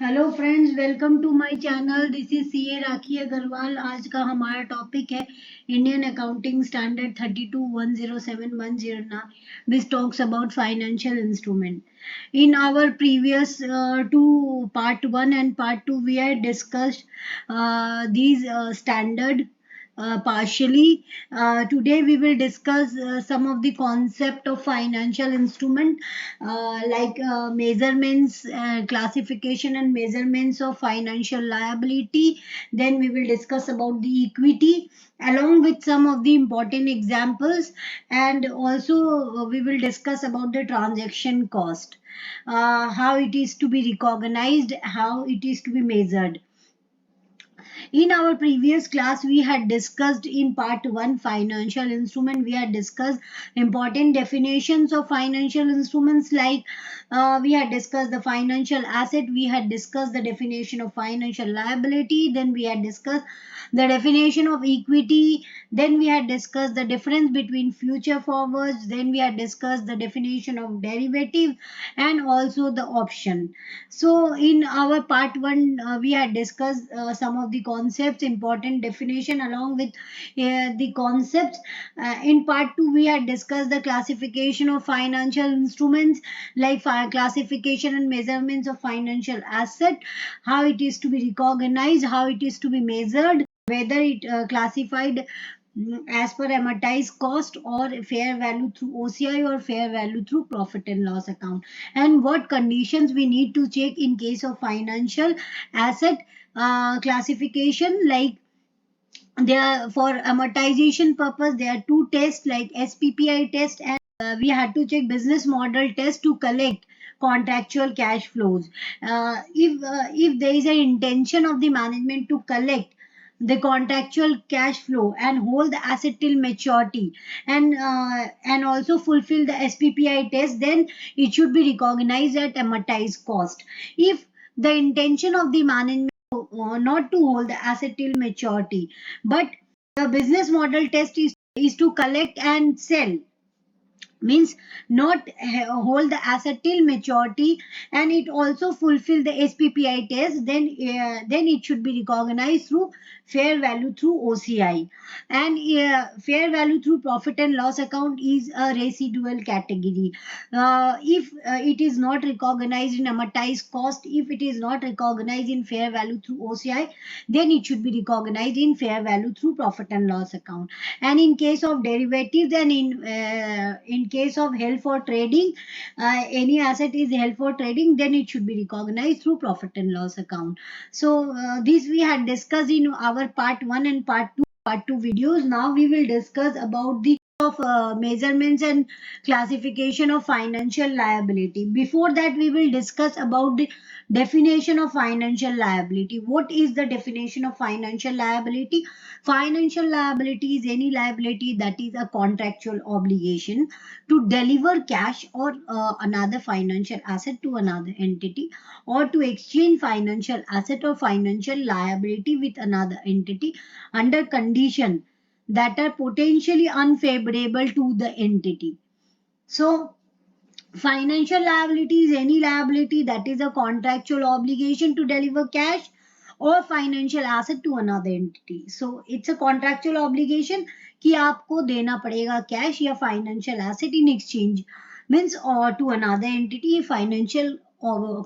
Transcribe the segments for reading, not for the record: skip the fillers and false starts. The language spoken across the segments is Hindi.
Hello friends, welcome to my channel. This is CA Rakhi Agarwal. आज का हमारा टॉपिक है Indian accounting standard 32107109 which talks about financial instrument. In our previous two part 1 and part 2 we had discussed these standard partially. Today we will discuss some of the concept of financial instrument, like measurements, classification and measurements of financial liability. Then we will discuss about the equity along with some of the important examples, and also we will discuss about the transaction cost, how it is to be recognized, how it is to be measured. In our previous class, we had discussed in part 1 financial instrument. We had discussed important definitions of financial instruments, like we had discussed the financial asset, we had discussed the definition of financial liability, then we had discussed the definition of equity, then we had discussed the difference between future forwards, then we had discussed the definition of derivative and also the option. So in our part 1, we had discussed some of the concepts, important definition along with the concepts. In part 2, we had discussed the classification of financial instruments, like classification and measurements of financial asset, how it is to be recognized, how it is to be measured, whether it classified as per amortized cost or fair value through OCI or fair value through profit and loss account, and what conditions we need to check in case of financial asset classification. Like, there for amortization purpose there are two tests, like SPPI test, and we had to check business model test to collect contractual cash flows. If there is an intention of the management to collect the contractual cash flow and hold the asset till maturity, and also fulfill the SPPI test, then it should be recognized at amortized cost. If the intention of the management not to hold the asset till maturity, but the business model test is to collect and sell, means not hold the asset till maturity, and it also fulfill the SPPI test, then it should be recognized through fair value through OCI. And fair value through profit and loss account is a residual category. If it is not recognized in amortized cost, if it is not recognized in fair value through OCI, then it should be recognized in fair value through profit and loss account. And in case of derivatives, and in case of held for trading, any asset is held for trading, then it should be recognized through profit and loss account. So this we had discussed in our part 1 and part 2 videos. Now we will discuss about the of measurements and classification of financial liability. Before that, we will discuss about the definition of financial liability. What is the definition of financial liability? Financial liability is any liability that is a contractual obligation to deliver cash or another financial asset to another entity, or to exchange financial asset or financial liability with another entity under condition that are potentially unfavorable to the entity. So, financial liability is any liability that is a contractual obligation to deliver cash or financial asset to another entity. So it's a contractual obligation कि आपको देना पड़ेगा cash या financial asset in exchange, means or to another entity. financial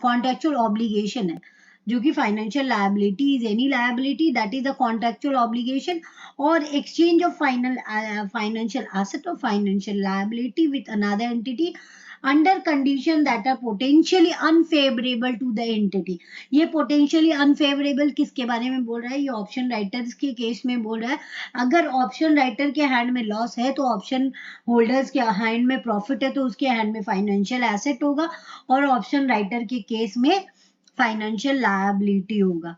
contractual obligation है, जो कि financial liability is any liability that is a contractual obligation or exchange of financial asset or financial liability with another entity under condition that are potentially unfavorable to the entity. ये potentially unfavorable किसके बारे में बोल रहा है? ये ऑप्शन राइटर्स के केस में बोल रहा है. अगर ऑप्शन राइटर के हैंड में लॉस है तो ऑप्शन होल्डर्स के हैंड में प्रॉफिट है तो उसके हैंड में फाइनेंशियल एसेट होगा, और ऑप्शन राइटर के केस में फाइनेंशियल लायबिलिटी होगा.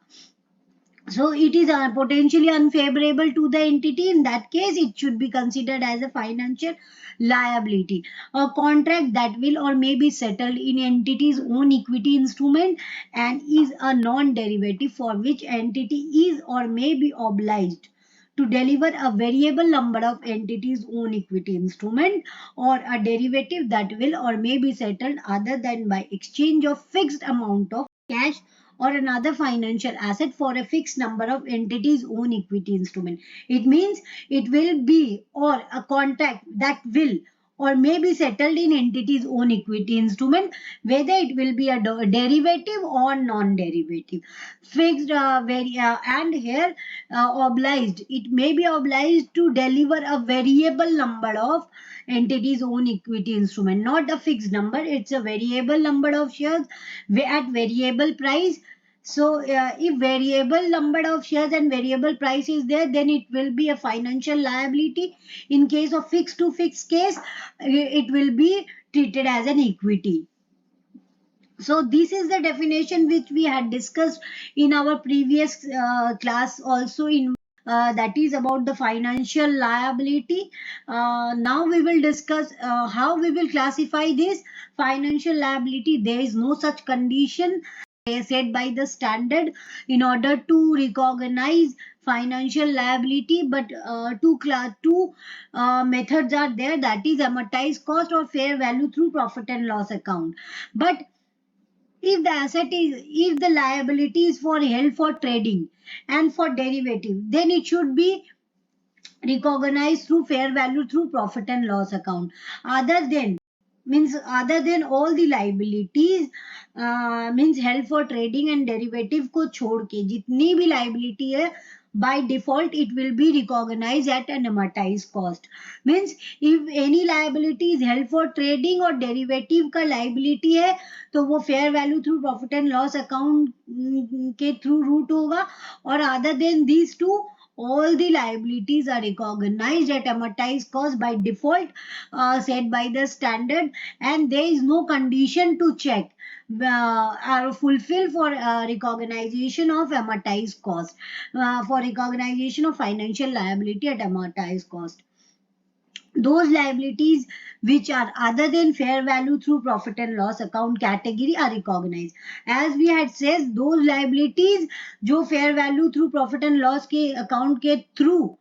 So it is potentially unfavorable to the entity. In that case, it should be considered as a financial liability. A contract that will or may be settled in entity's own equity instrument and is a non-derivative for which entity is or may be obliged to deliver a variable number of entities' own equity instrument, or a derivative that will or may be settled other than by exchange of fixed amount of cash or another financial asset for a fixed number of entities own equity instrument. It means it will be or a contract that will or may be settled in entities own equity instrument, whether it will be a derivative or non-derivative. Fixed and here obliged, it may be obliged to deliver a variable number of entities own equity instrument, not a fixed number. It's a variable number of shares at variable price. So if variable number of shares and variable price is there, then it will be a financial liability. In case of fixed to fixed case, it will be treated as an equity. So this is the definition which we had discussed in our previous class also in that is about the financial liability. Now we will discuss how we will classify this financial liability. There is no such condition set by the standard in order to recognize financial liability, but two methods are there, that is amortized cost or fair value through profit and loss account. But if the liability is for held for trading and for derivative, then it should be recognized through fair value through profit and loss account. Other than all the liabilities means held for trading and derivative को छोड़ के जितनी भी liability है, by default it will be recognized at an amortized cost. Means if any liability is held for trading or derivative का liability है, तो वो fair value through profit and loss account के through route होगा. और other than these two, all the liabilities are recognized at amortized cost by default set by the standard, and there is no condition to check or fulfill for recognition of amortized cost, for recognition of financial liability at amortized cost. Those liabilities which are other than fair value through profit and loss account category are recognized. As we had said, those liabilities जो fair value through profit and loss के account के through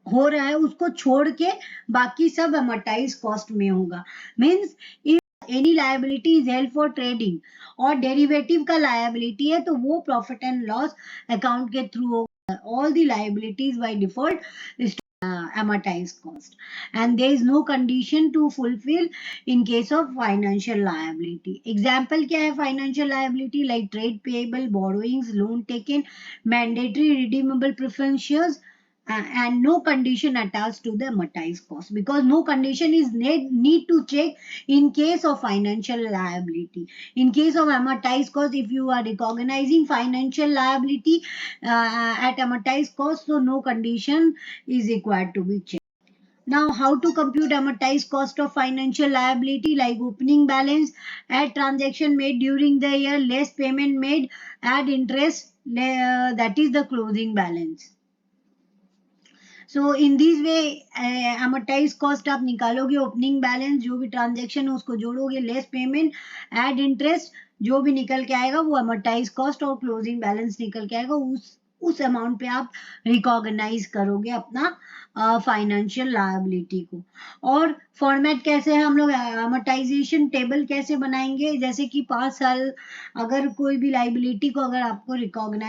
हो रहा है, उसको छोड़ के बाकी सब amortized cost में होगा. Means if any liability is held for trading और derivative का liability है, तो वो profit and loss account के through होगा. All the liabilities by default is amortized cost, and there is no condition to fulfill in case of financial liability. Example क्या है financial liability? Like trade payable, borrowings, loan taken, mandatory redeemable preference shares, and no condition attached to the amortized cost, because no condition is need to check in case of financial liability. In case of amortized cost, if you are recognizing financial liability at amortized cost, so no condition is required to be checked. Now, how to compute amortized cost of financial liability? Like opening balance, add transaction made during the year, less payment made, add interest, that is the closing balance. So in this way amortized cost आप निकालोगे, ओपनिंग बैलेंस जो भी ट्रांजेक्शन है उसको जोड़ोगे, लेस पेमेंट, ऐड इंटरेस्ट, जो भी निकल के आएगा वो amortized cost, और क्लोजिंग बैलेंस निकल के आएगा, उस अमाउंट पे आप रिकॉग्नाइज करोगे अपना फाइनेंशियल लायबिलिटी को. और फॉर्मेट कैसे है, हम लोग अमोर्टाइजेशन टेबल कैसे बनाएंगे? जैसे कि 5 साल अगर कोई भी लाइबिलिटी को अगर आपको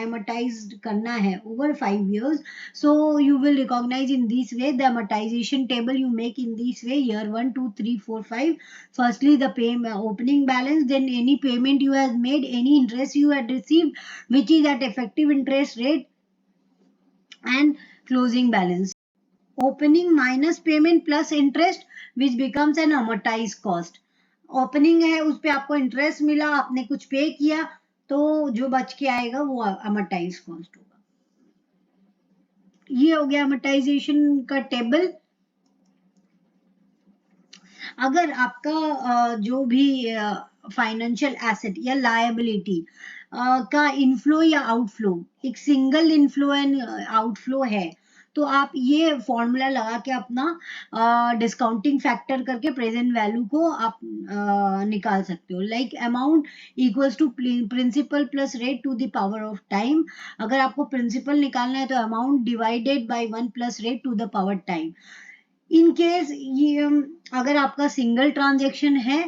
अमोर्टाइज करना है over 5 years, so you will recognize in this way the amortization table you make in this way: year 1 2 3 4 5. Firstly the opening balance, then any payment you have made, any interest you had received which is at effective interest rate, and closing balance. Opening minus payment plus interest which becomes an amortized cost. Opening है, उस पे आपको इंटरेस्ट मिला, आपने कुछ पे किया, तो जो बच के आएगा वो amortized कॉस्ट होगा. ये हो गया amortization का टेबल. अगर आपका जो भी फाइनेंशियल एसेट या लायबिलिटी का इनफ्लो या आउटफ्लो एक सिंगल इनफ्लो एंड आउटफ्लो है, तो आप ये फॉर्मूला लगा के अपना डिस्काउंटिंग फैक्टर करके प्रेजेंट वैल्यू को आप निकाल सकते हो. Like amount equals to principal plus rate to the power of time. अगर आपको प्रिंसिपल निकालना है तो amount divided by 1 plus rate to the power time. In case ये अगर आपका सिंगल ट्रांजेक्शन है,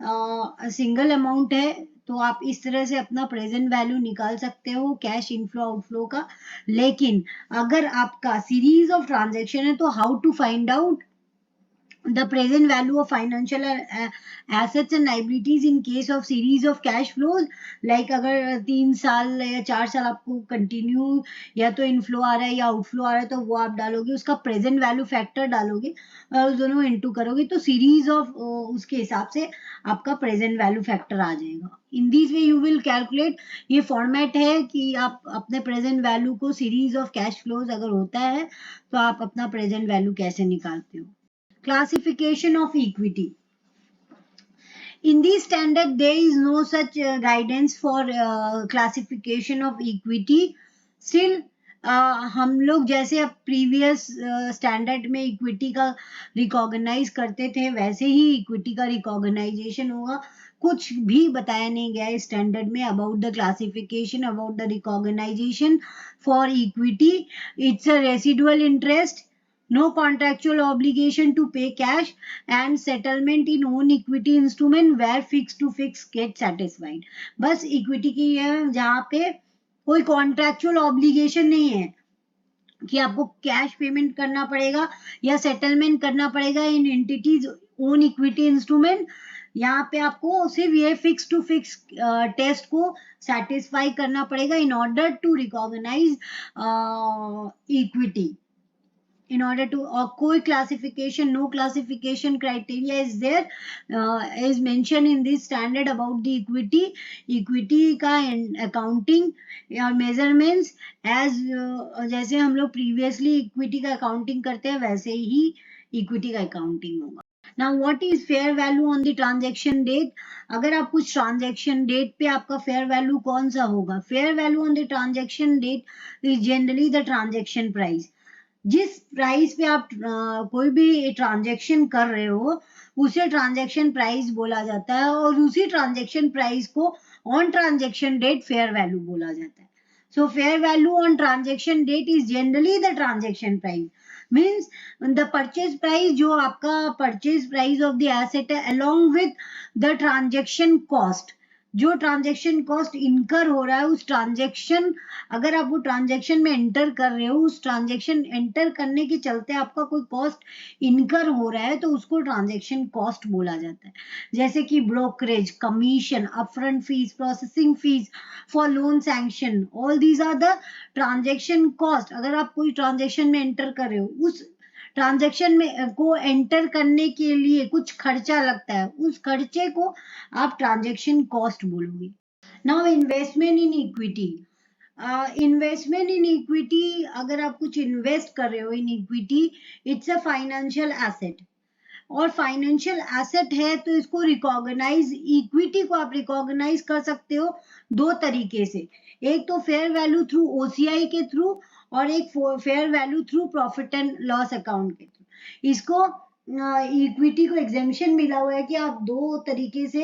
सिंगल अमाउंट है, तो आप इस तरह से अपना प्रेजेंट वैल्यू निकाल सकते हो कैश इनफ्लो आउटफ्लो का। लेकिन अगर आपका सीरीज ऑफ ट्रांजेक्शन है तो how to find out the present value of financial assets and liabilities in case of series of cash flows, like अगर 3 साल या 4 साल आपको कंटिन्यू या तो इनफ्लो आ रहा है या आउटफ्लो आ रहा है तो वो आप डालोगे, उसका प्रेजेंट वैल्यू फैक्टर डालोगे और दोनों इनटू करोगे तो सीरीज ऑफ उसके हिसाब से आपका प्रेजेंट वैल्यू फैक्टर आ जाएगा। इन this way you will calculate. ये फॉर्मेट है कि आप अपने प्रेजेंट वैल्यू को सीरीज ऑफ कैश फ्लोज अगर होता है तो आप अपना प्रेजेंट वैल्यू कैसे निकालते हो। Classification of equity. In the standard, there is no such guidance for classification of equity. Still, हम लोग जैसे अब प्रीवियस स्टैंडर्ड में इक्विटी का रिकॉग्नाइज करते थे वैसे ही इक्विटी का रिकॉग्नाइजेशन होगा। कुछ भी बताया नहीं गया है स्टैंडर्ड में about the classification, about the recognition for equity. It's a residual interest, no contractual obligation to pay cash, and settlement in own equity instrument where fixed to fix get satisfied। बस इक्विटी की है जहाँ पे कोई कॉन्ट्रैक्चुअल ऑब्लिगेशन नहीं है कि आपको कैश पेमेंट करना पड़ेगा या सेटलमेंट करना पड़ेगा in entities own equity instrument. यहाँ पे आपको सिर्फ ये फिक्स टू फिक्स टेस्ट को सेटिस्फाई करना पड़ेगा in order to recognise equity. In order to कोई classification, no classification criteria is there is mentioned in this standard about the equity का accounting या measurements as जैसे हम लोग previously equity का accounting करते हैं वैसे ही equity का accounting होगा। Now what is fair value on the transaction date? अगर आप कुछ transaction date पे आपका fair value कौन सा होगा? Fair value on the transaction date is generally the transaction price। जिस प्राइस पे आप कोई भी ट्रांजेक्शन कर रहे हो उसे ट्रांजेक्शन प्राइस बोला जाता है और उसी ट्रांजेक्शन प्राइस को on transaction date fair value बोला जाता है। So fair value on transaction date is generally the transaction price, means the purchase price, जो आपका purchase price of the asset है along with the transaction cost. जो ट्रांजेक्शन कॉस्ट इनकर हो रहा है उस ट्रांजेक्शन, अगर आप वो ट्रांजेक्शन में एंटर कर रहे हो उस ट्रांजेक्शन एंटर करने के चलते आपका कोई कॉस्ट इनकर हो रहा है तो उसको ट्रांजेक्शन कॉस्ट बोला जाता है। जैसे कि brokerage, commission, upfront fees, processing fees for loan sanction, all these are the transaction cost. अगर आप कोई ट्रांजेक्शन में एंटर कर रहे हो उस ट्रांजेक्शन में को एंटर करने के लिए कुछ खर्चा लगता है, उस खर्चे को आप ट्रांजेक्शन कॉस्ट बोलोगे। Now investment in equity. Investment in equity, अगर आप कुछ इन्वेस्ट कर रहे हो in equity, it's a financial asset और फाइनेंशियल एसेट है तो इसको रिकॉग्नाइज, इक्विटी को आप रिकॉग्नाइज कर सकते हो दो तरीके से। एक तो फेयर वैल्यू थ्रू ओसीआई के थ्रू और एक fair value through profit and loss account के थ्रू। इसको इक्विटी को एग्जेम्पशन मिला हुआ है कि आप दो तरीके से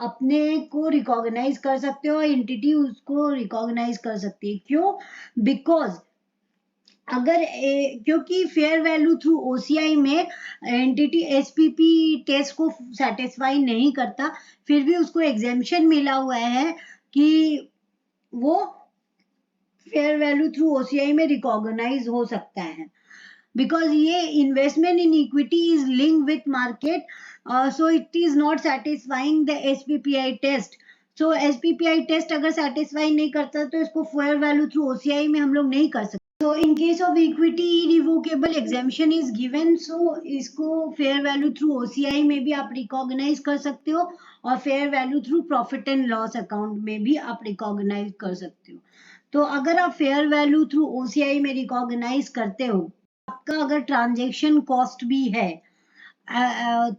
अपने को रिकॉग्नाइज कर सकते हो, एंटिटी उसको रिकॉग्नाइज कर सकती है। क्यों? बिकॉज अगर क्योंकि फेयर वैल्यू थ्रू ओसीआई में एंटिटी एसपीपी टेस्ट को सेटिस्फाई नहीं करता, फिर भी उसको एग्जेम्पशन मिला हुआ है कि वो फेयर वैल्यू थ्रू ओसीआई में रिकॉग्नाइज हो सकता है। बिकॉज ये investment in equity is link with market, so it is not satisfying the SPPI test. So SPPI test अगर सेटिस्फाई नहीं करता तो इसको फेयर वैल्यू थ्रू ओसीआई में हम लोग नहीं कर सकते। So in case of equity irrevocable exemption is given, so इसको fair value through OCI में भी आप recognize कर सकते हो और fair value through profit and loss account में भी आप recognize कर सकते हो। तो अगर आप fair value through OCI में recognize करते हो, आपका अगर transaction cost भी है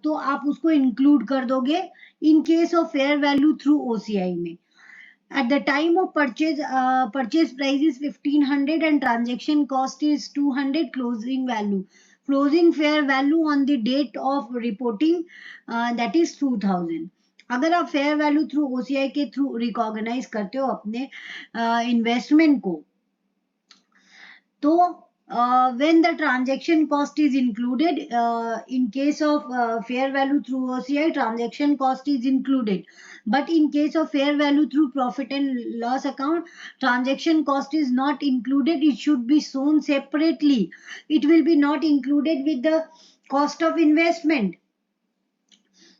तो आप उसको include कर दोगे in case of fair value through OCI में। At the time of purchase, purchase price is 1500 and transaction cost is 200. Closing fair value on the date of reporting, that is 2000. अगर आप फेयर वैल्यू थ्रू ओसीआई के थ्रू रिकॉग्नाइज करते हो अपने इन्वेस्टमेंट को, तो when the transaction cost is included. In case of fair value through OCI, transaction cost is included. But in case of fair value through profit and loss account, transaction cost is not included. It should be shown separately. It will be not included with the cost of investment.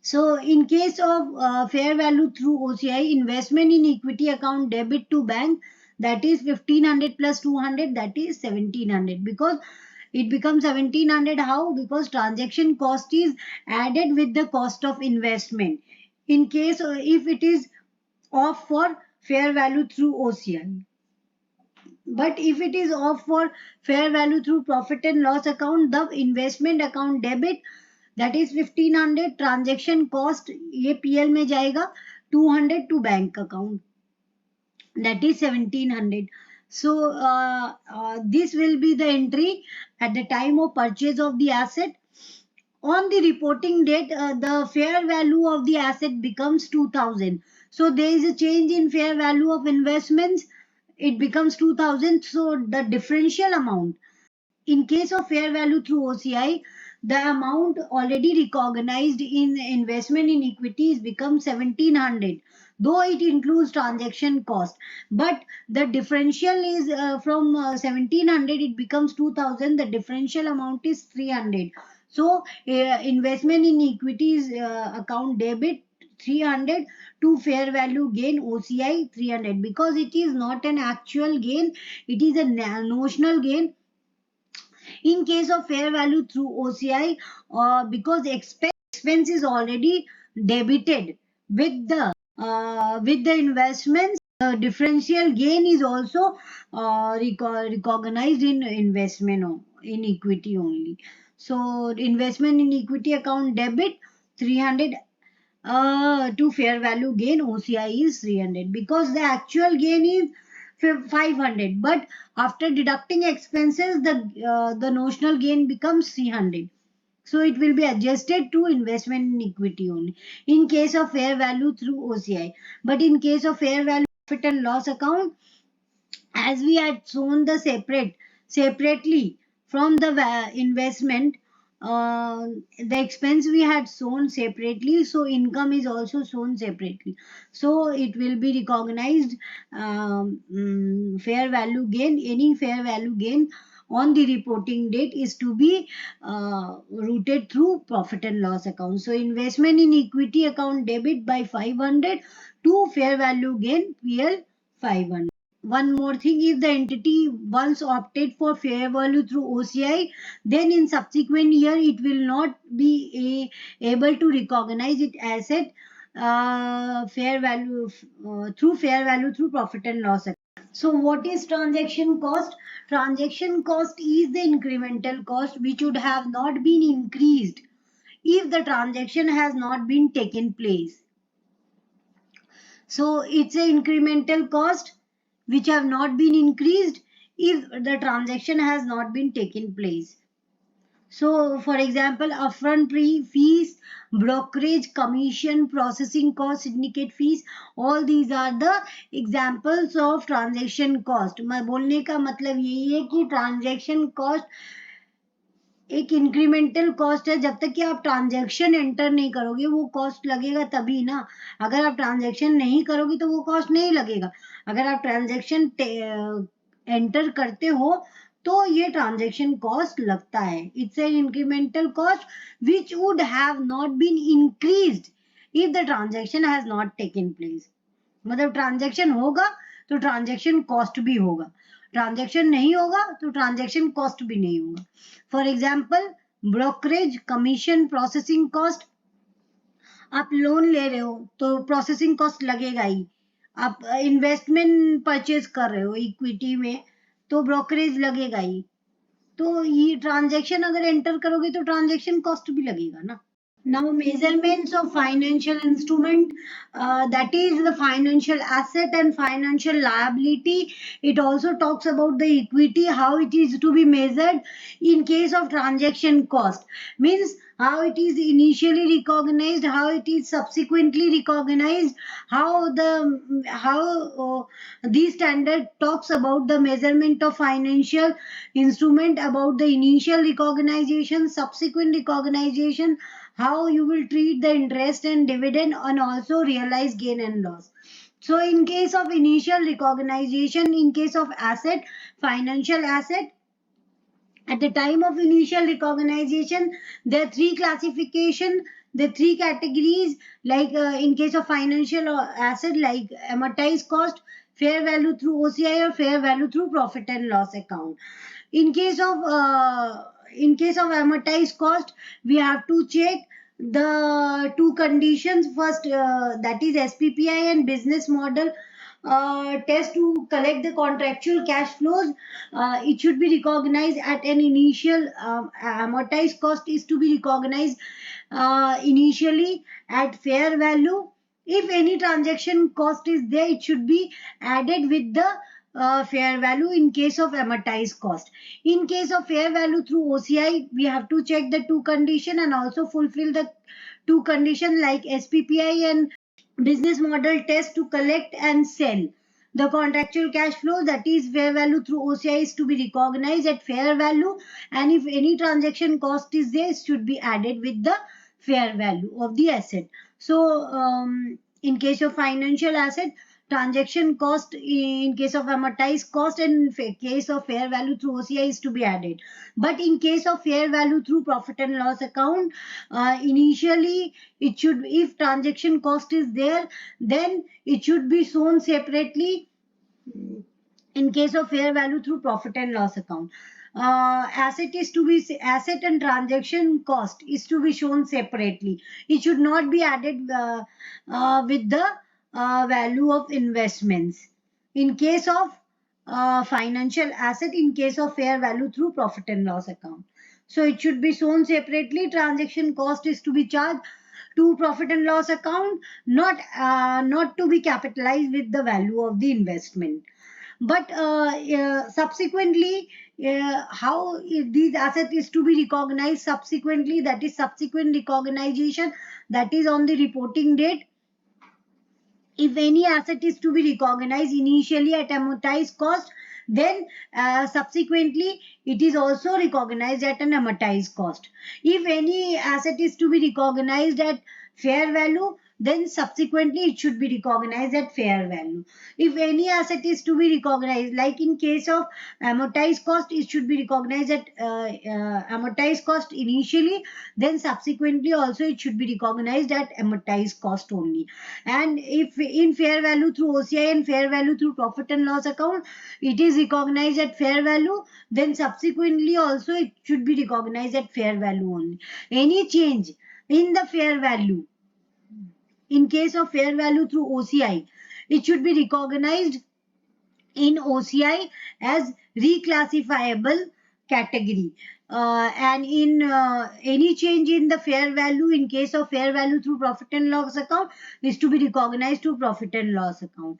So in case of fair value through OCI, investment in equity account debit to bank, that is 1500 plus 200, that is 1700, because it becomes 1700. How? Because transaction cost is added with the cost of investment. In case if it is off for fair value through OCI. But if it is off for fair value through profit and loss account, the investment account debit, that is 1500, transaction cost ये PL में जाएगा, 200 to bank account, that is 1700. So this will be the entry at the time of purchase of the asset. On the reporting date, the fair value of the asset becomes 2000. So there is a change in fair value of investments. It becomes 2000. So the differential amount, in case of fair value through OCI, the amount already recognized in investment in equities becomes 1700, though it includes transaction cost. But the differential is from 1700, it becomes 2000. The differential amount is 300. So investment in equities account debit 300 to fair value gain OCI 300, because it is not an actual gain, it is a notional gain. In case of fair value through OCI, because expense is already debited with the investments, the differential gain is also recognized in investment in equity only. So investment in equity account debit 300 to fair value gain OCI is 300, because the actual gain is 500, but after deducting expenses, the notional gain becomes 300. So it will be adjusted to investment in equity only in case of fair value through OCI. But in case of fair value profit and loss account, as we had shown the separately from the investment, the expense we had shown separately, so income is also shown separately. So it will be recognized fair value gain. Any fair value gain on the reporting date is to be routed through profit and loss account. So investment in equity account debit by 500 to fair value gain PL 500. One more thing, if the entity once opted for fair value through OCI, then in subsequent year it will not be able to recognize it asset fair value through profit and loss account. So what is transaction cost? Transaction cost is the incremental cost which would have not been increased if the transaction has not been taken place. So it's an incremental cost which have not been increased if the transaction has not been taken place. So for example, upfront fees, brokerage, commission, processing cost, syndicate fees, all these are the examples of transaction cost. मैं बोलने का मतलब यही है कि transaction cost एक इंक्रीमेंटल कॉस्ट है. जब तक कि आप ट्रांजैक्शन एंटर नहीं करोगे वो कॉस्ट लगेगा तभी ना. अगर आप ट्रांजैक्शन नहीं करोगे तो वो कॉस्ट नहीं लगेगा. अगर आप ट्रांजैक्शन एंटर करते हो तो ये ट्रांजैक्शन कॉस्ट लगता है. It's an incremental cost which would have not been increased if the transaction has not taken place. मतलब ट्रांजैक्शन होगा तो ट्रांजैक्शन कॉस्ट भी होगा, ट्रांजैक्शन नहीं होगा तो ट्रांजैक्शन कॉस्ट भी नहीं होगा. For example, brokerage, commission, processing cost. आप लोन ले रहे हो तो प्रोसेसिंग कॉस्ट लगेगा ही. आप इन्वेस्टमेंट परचेज कर रहे हो इक्विटी में तो ब्रोकरेज लगेगा ही. तो ये ट्रांजैक्शन अगर एंटर करोगे तो ट्रांजैक्शन कॉस्ट भी लगेगा ना. Now, measurements of financial instrument, that is the financial asset and financial liability. It also talks about the equity, how it is to be measured in case of transaction cost. Means how it is initially recognized, how it is subsequently recognized, how the standard talks about the measurement of financial instrument, about the initial recognition, subsequent recognition, how you will treat the interest and dividend, and also realize gain and loss. So in case of initial recognition, in case of asset, financial asset, at the time of initial recognition, there are three classification, the three categories, like in case of financial asset, like amortized cost, fair value through OCI, or fair value through profit and loss account. In case of amortized cost, we have to check the two conditions first, that is SPPI and business model test to collect the contractual cash flows. It should be recognized at an initial, amortized cost is to be recognized initially at fair value. If any transaction cost is there, it should be added with the fair value in case of amortized cost. In case of fair value through OCI, we have to check the two condition and also fulfill the two condition like SPPI and business model test to collect and sell the contractual cash flow, that is fair value through OCI is to be recognized at fair value, and if any transaction cost is there, it should be added with the fair value of the asset. So in case of financial asset, transaction cost in case of amortized cost, and in case of fair value through OCI is to be added. But in case of fair value through profit and loss account, initially it should, if transaction cost is there, then it should be shown separately in case of fair value through profit and loss account. Asset and transaction cost is to be shown separately. It should not be added with the value of investments. In case of financial asset, in case of fair value through profit and loss account. So it should be shown separately. Transaction cost is to be charged to profit and loss account, not to be capitalized with the value of the investment. But subsequently, how these asset is to be recognized subsequently, that is subsequent recognition, that is on the reporting date. If any asset is to be recognized initially at amortized cost, then subsequently it is also recognized at an amortized cost. If any asset is to be recognized at fair value, then subsequently it should be recognized at fair value. If any asset is to be recognized, like in case of amortized cost, it should be recognized at amortized cost initially, then subsequently also it should be recognized at amortized cost only. And if in fair value through OCI and fair value through profit and loss account, it is recognized at fair value, then subsequently also it should be recognized at fair value only. Any change in the fair value, in case of fair value through OCI, it should be recognized in OCI as reclassifiable category. And in any change in the fair value, in case of fair value through profit and loss account, is to be recognized to profit and loss account.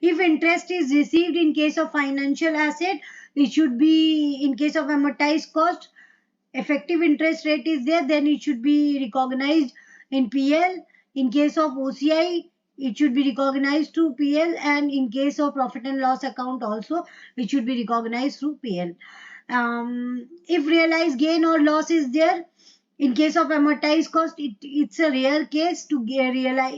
If interest is received in case of financial asset, it should be, in case of amortized cost, effective interest rate is there, then it should be recognized in PL. In case of OCI, it should be recognized through PL, and in case of profit and loss account also, it should be recognized through PL. If realized gain or loss is there, in case of amortized cost, it's a rare case to realize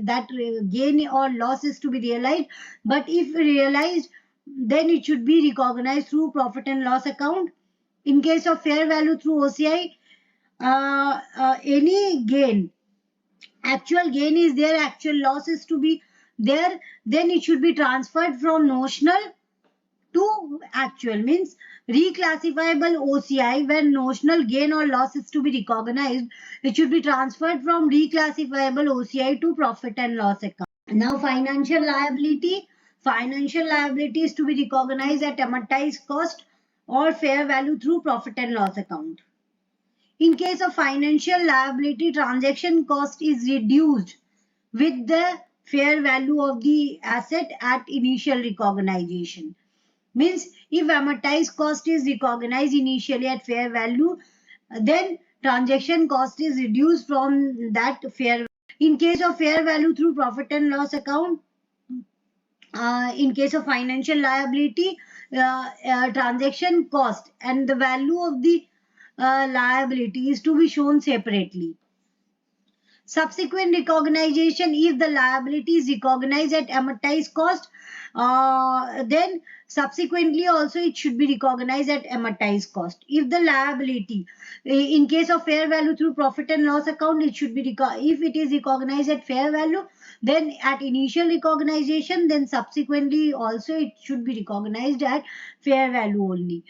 that gain or loss is to be realized. But if realized, then it should be recognized through profit and loss account. In case of fair value through OCI, any gain, actual gain is there, actual loss is to be there, then it should be transferred from notional to actual, means reclassifiable OCI, when notional gain or loss is to be recognized, it should be transferred from reclassifiable OCI to profit and loss account. Now financial liability is to be recognized at amortized cost or fair value through profit and loss account. In case of financial liability, transaction cost is reduced with the fair value of the asset at initial recognition. Means if amortized cost is recognized initially at fair value, then transaction cost is reduced from that fair. In case of fair value through profit and loss account, in case of financial liability, transaction cost and the value of the liability is to be shown separately. Subsequent recognition, if the liability is recognized at amortized cost, then subsequently also it should be recognized at amortized cost. If the liability, in case of fair value through profit and loss account, it should be if it is recognized at fair value, then at initial recognition, then subsequently also it should be recognized at fair value only.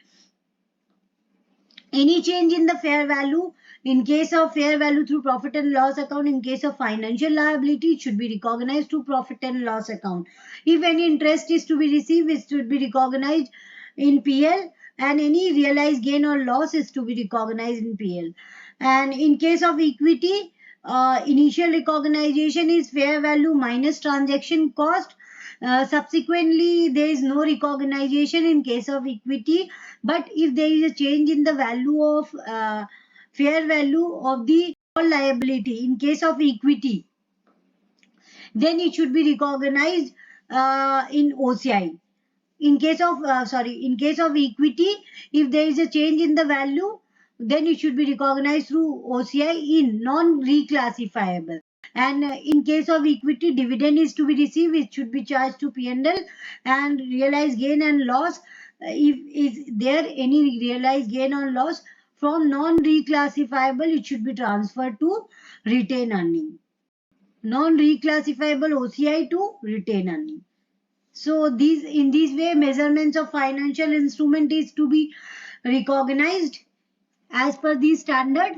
Any change in the fair value, in case of fair value through profit and loss account, in case of financial liability, it should be recognized through profit and loss account. If any interest is to be received, it should be recognized in PL, and any realized gain or loss is to be recognized in PL. And in case of equity, initial recognition is fair value minus transaction cost. Subsequently, there is no recognition in case of equity, but if there is a change in the value of fair value of the liability in case of equity, then it should be recognized in OCI. In case of in case of equity, if there is a change in the value, then it should be recognized through OCI in non-reclassifiable. And in case of equity, dividend is to be received, it should be charged to P&L, and realized gain and loss, if is there any realized gain or loss from non-reclassifiable, it should be transferred to retained earning. Non-reclassifiable OCI to retained earning. So in this way, measurements of financial instrument is to be recognized as per the standard.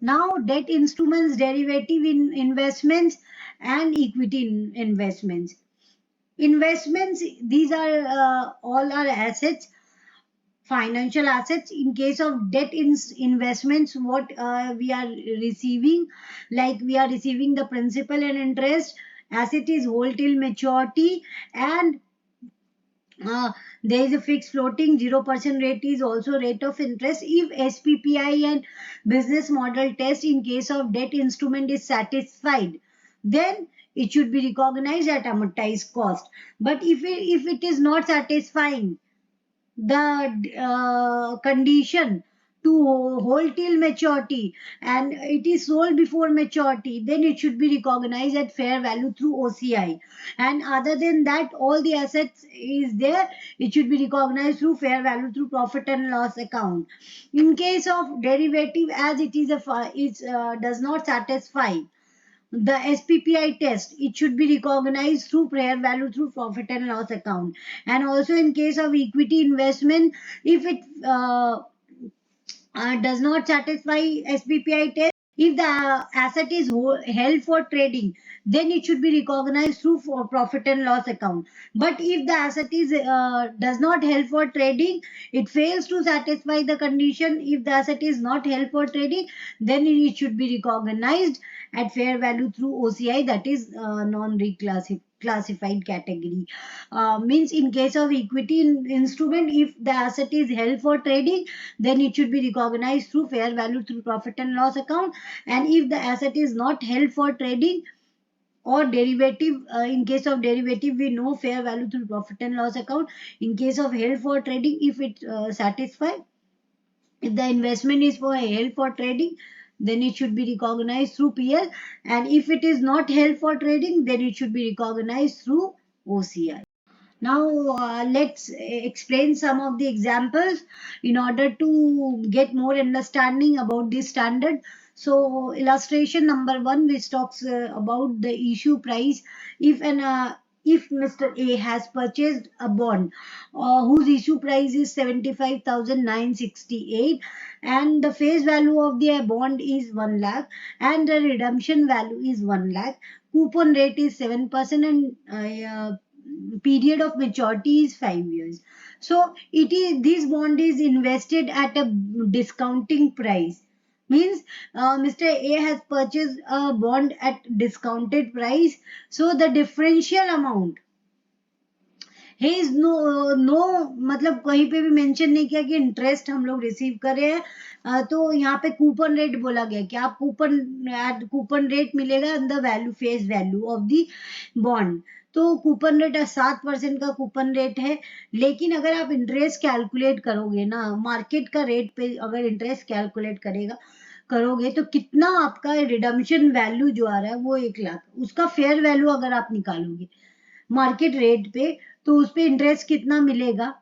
Now, debt instruments, derivative investments, and equity investments. Investments, these are all our assets, financial assets. In case of debt investments, what we are receiving, like we are receiving the principal and interest, asset is hold till maturity, and there is a fixed floating 0% rate is also rate of interest. If SPPI and business model test in case of debt instrument is satisfied, then it should be recognized at amortized cost. But if it is not satisfying the condition to hold till maturity and it is sold before maturity, then it should be recognized at fair value through OCI. And other than that, all the assets is there, it should be recognized through fair value through profit and loss account. In case of derivative, as it is does not satisfy the SPPI test, it should be recognized through fair value through profit and loss account. And also in case of equity investment, if it does not satisfy SPPI test, if the asset is held for trading, then it should be recognized through profit and loss account. But if the asset is does not held for trading, it fails to satisfy the condition. If the asset is not held for trading, then it should be recognized at fair value through OCI, that is non-reclassified category. Means in case of equity instrument, if the asset is held for trading, then it should be recognized through fair value through profit and loss account. And if the asset is not held for trading or derivative, in case of derivative, we know fair value through profit and loss account. In case of held for trading, if it satisfy, if the investment is for held for trading, then it should be recognized through PL. And if it is not held for trading, then it should be recognized through OCI. Now let's explain some of the examples in order to get more understanding about this standard. So illustration number 1, which talks about the issue price. If Mr. A has purchased a bond whose issue price is 75,968 and the face value of the bond is 1 lakh and the redemption value is 1 lakh, coupon rate is 7% and period of maturity is 5 years. So this bond is invested at a discounting price. Means Mr. A has purchased a bond at discounted price. So the differential amount हे इज नो मतलब कहीं पे भी मेंशन नहीं किया कि इंटरेस्ट हम लोग रिसीव कर रहे हैं। तो यहाँ पे कूपन रेट बोला गया कि आप कूपन रेट मिलेगा in the value face value of the bond. तो कूपन रेट 7% का कूपन रेट है। लेकिन अगर आप इंटरेस्ट कैलकुलेट करोगे ना मार्केट का रेट पे, अगर इंटरेस्ट कैलकुलेट करोगे तो कितना आपका रिडम्पशन वैल्यू जो आ रहा है वो 1 लाख, उसका फेयर वैल्यू अगर आप निकालोगे मार्केट रेट पे तो उस पे इंटरेस्ट कितना मिलेगा।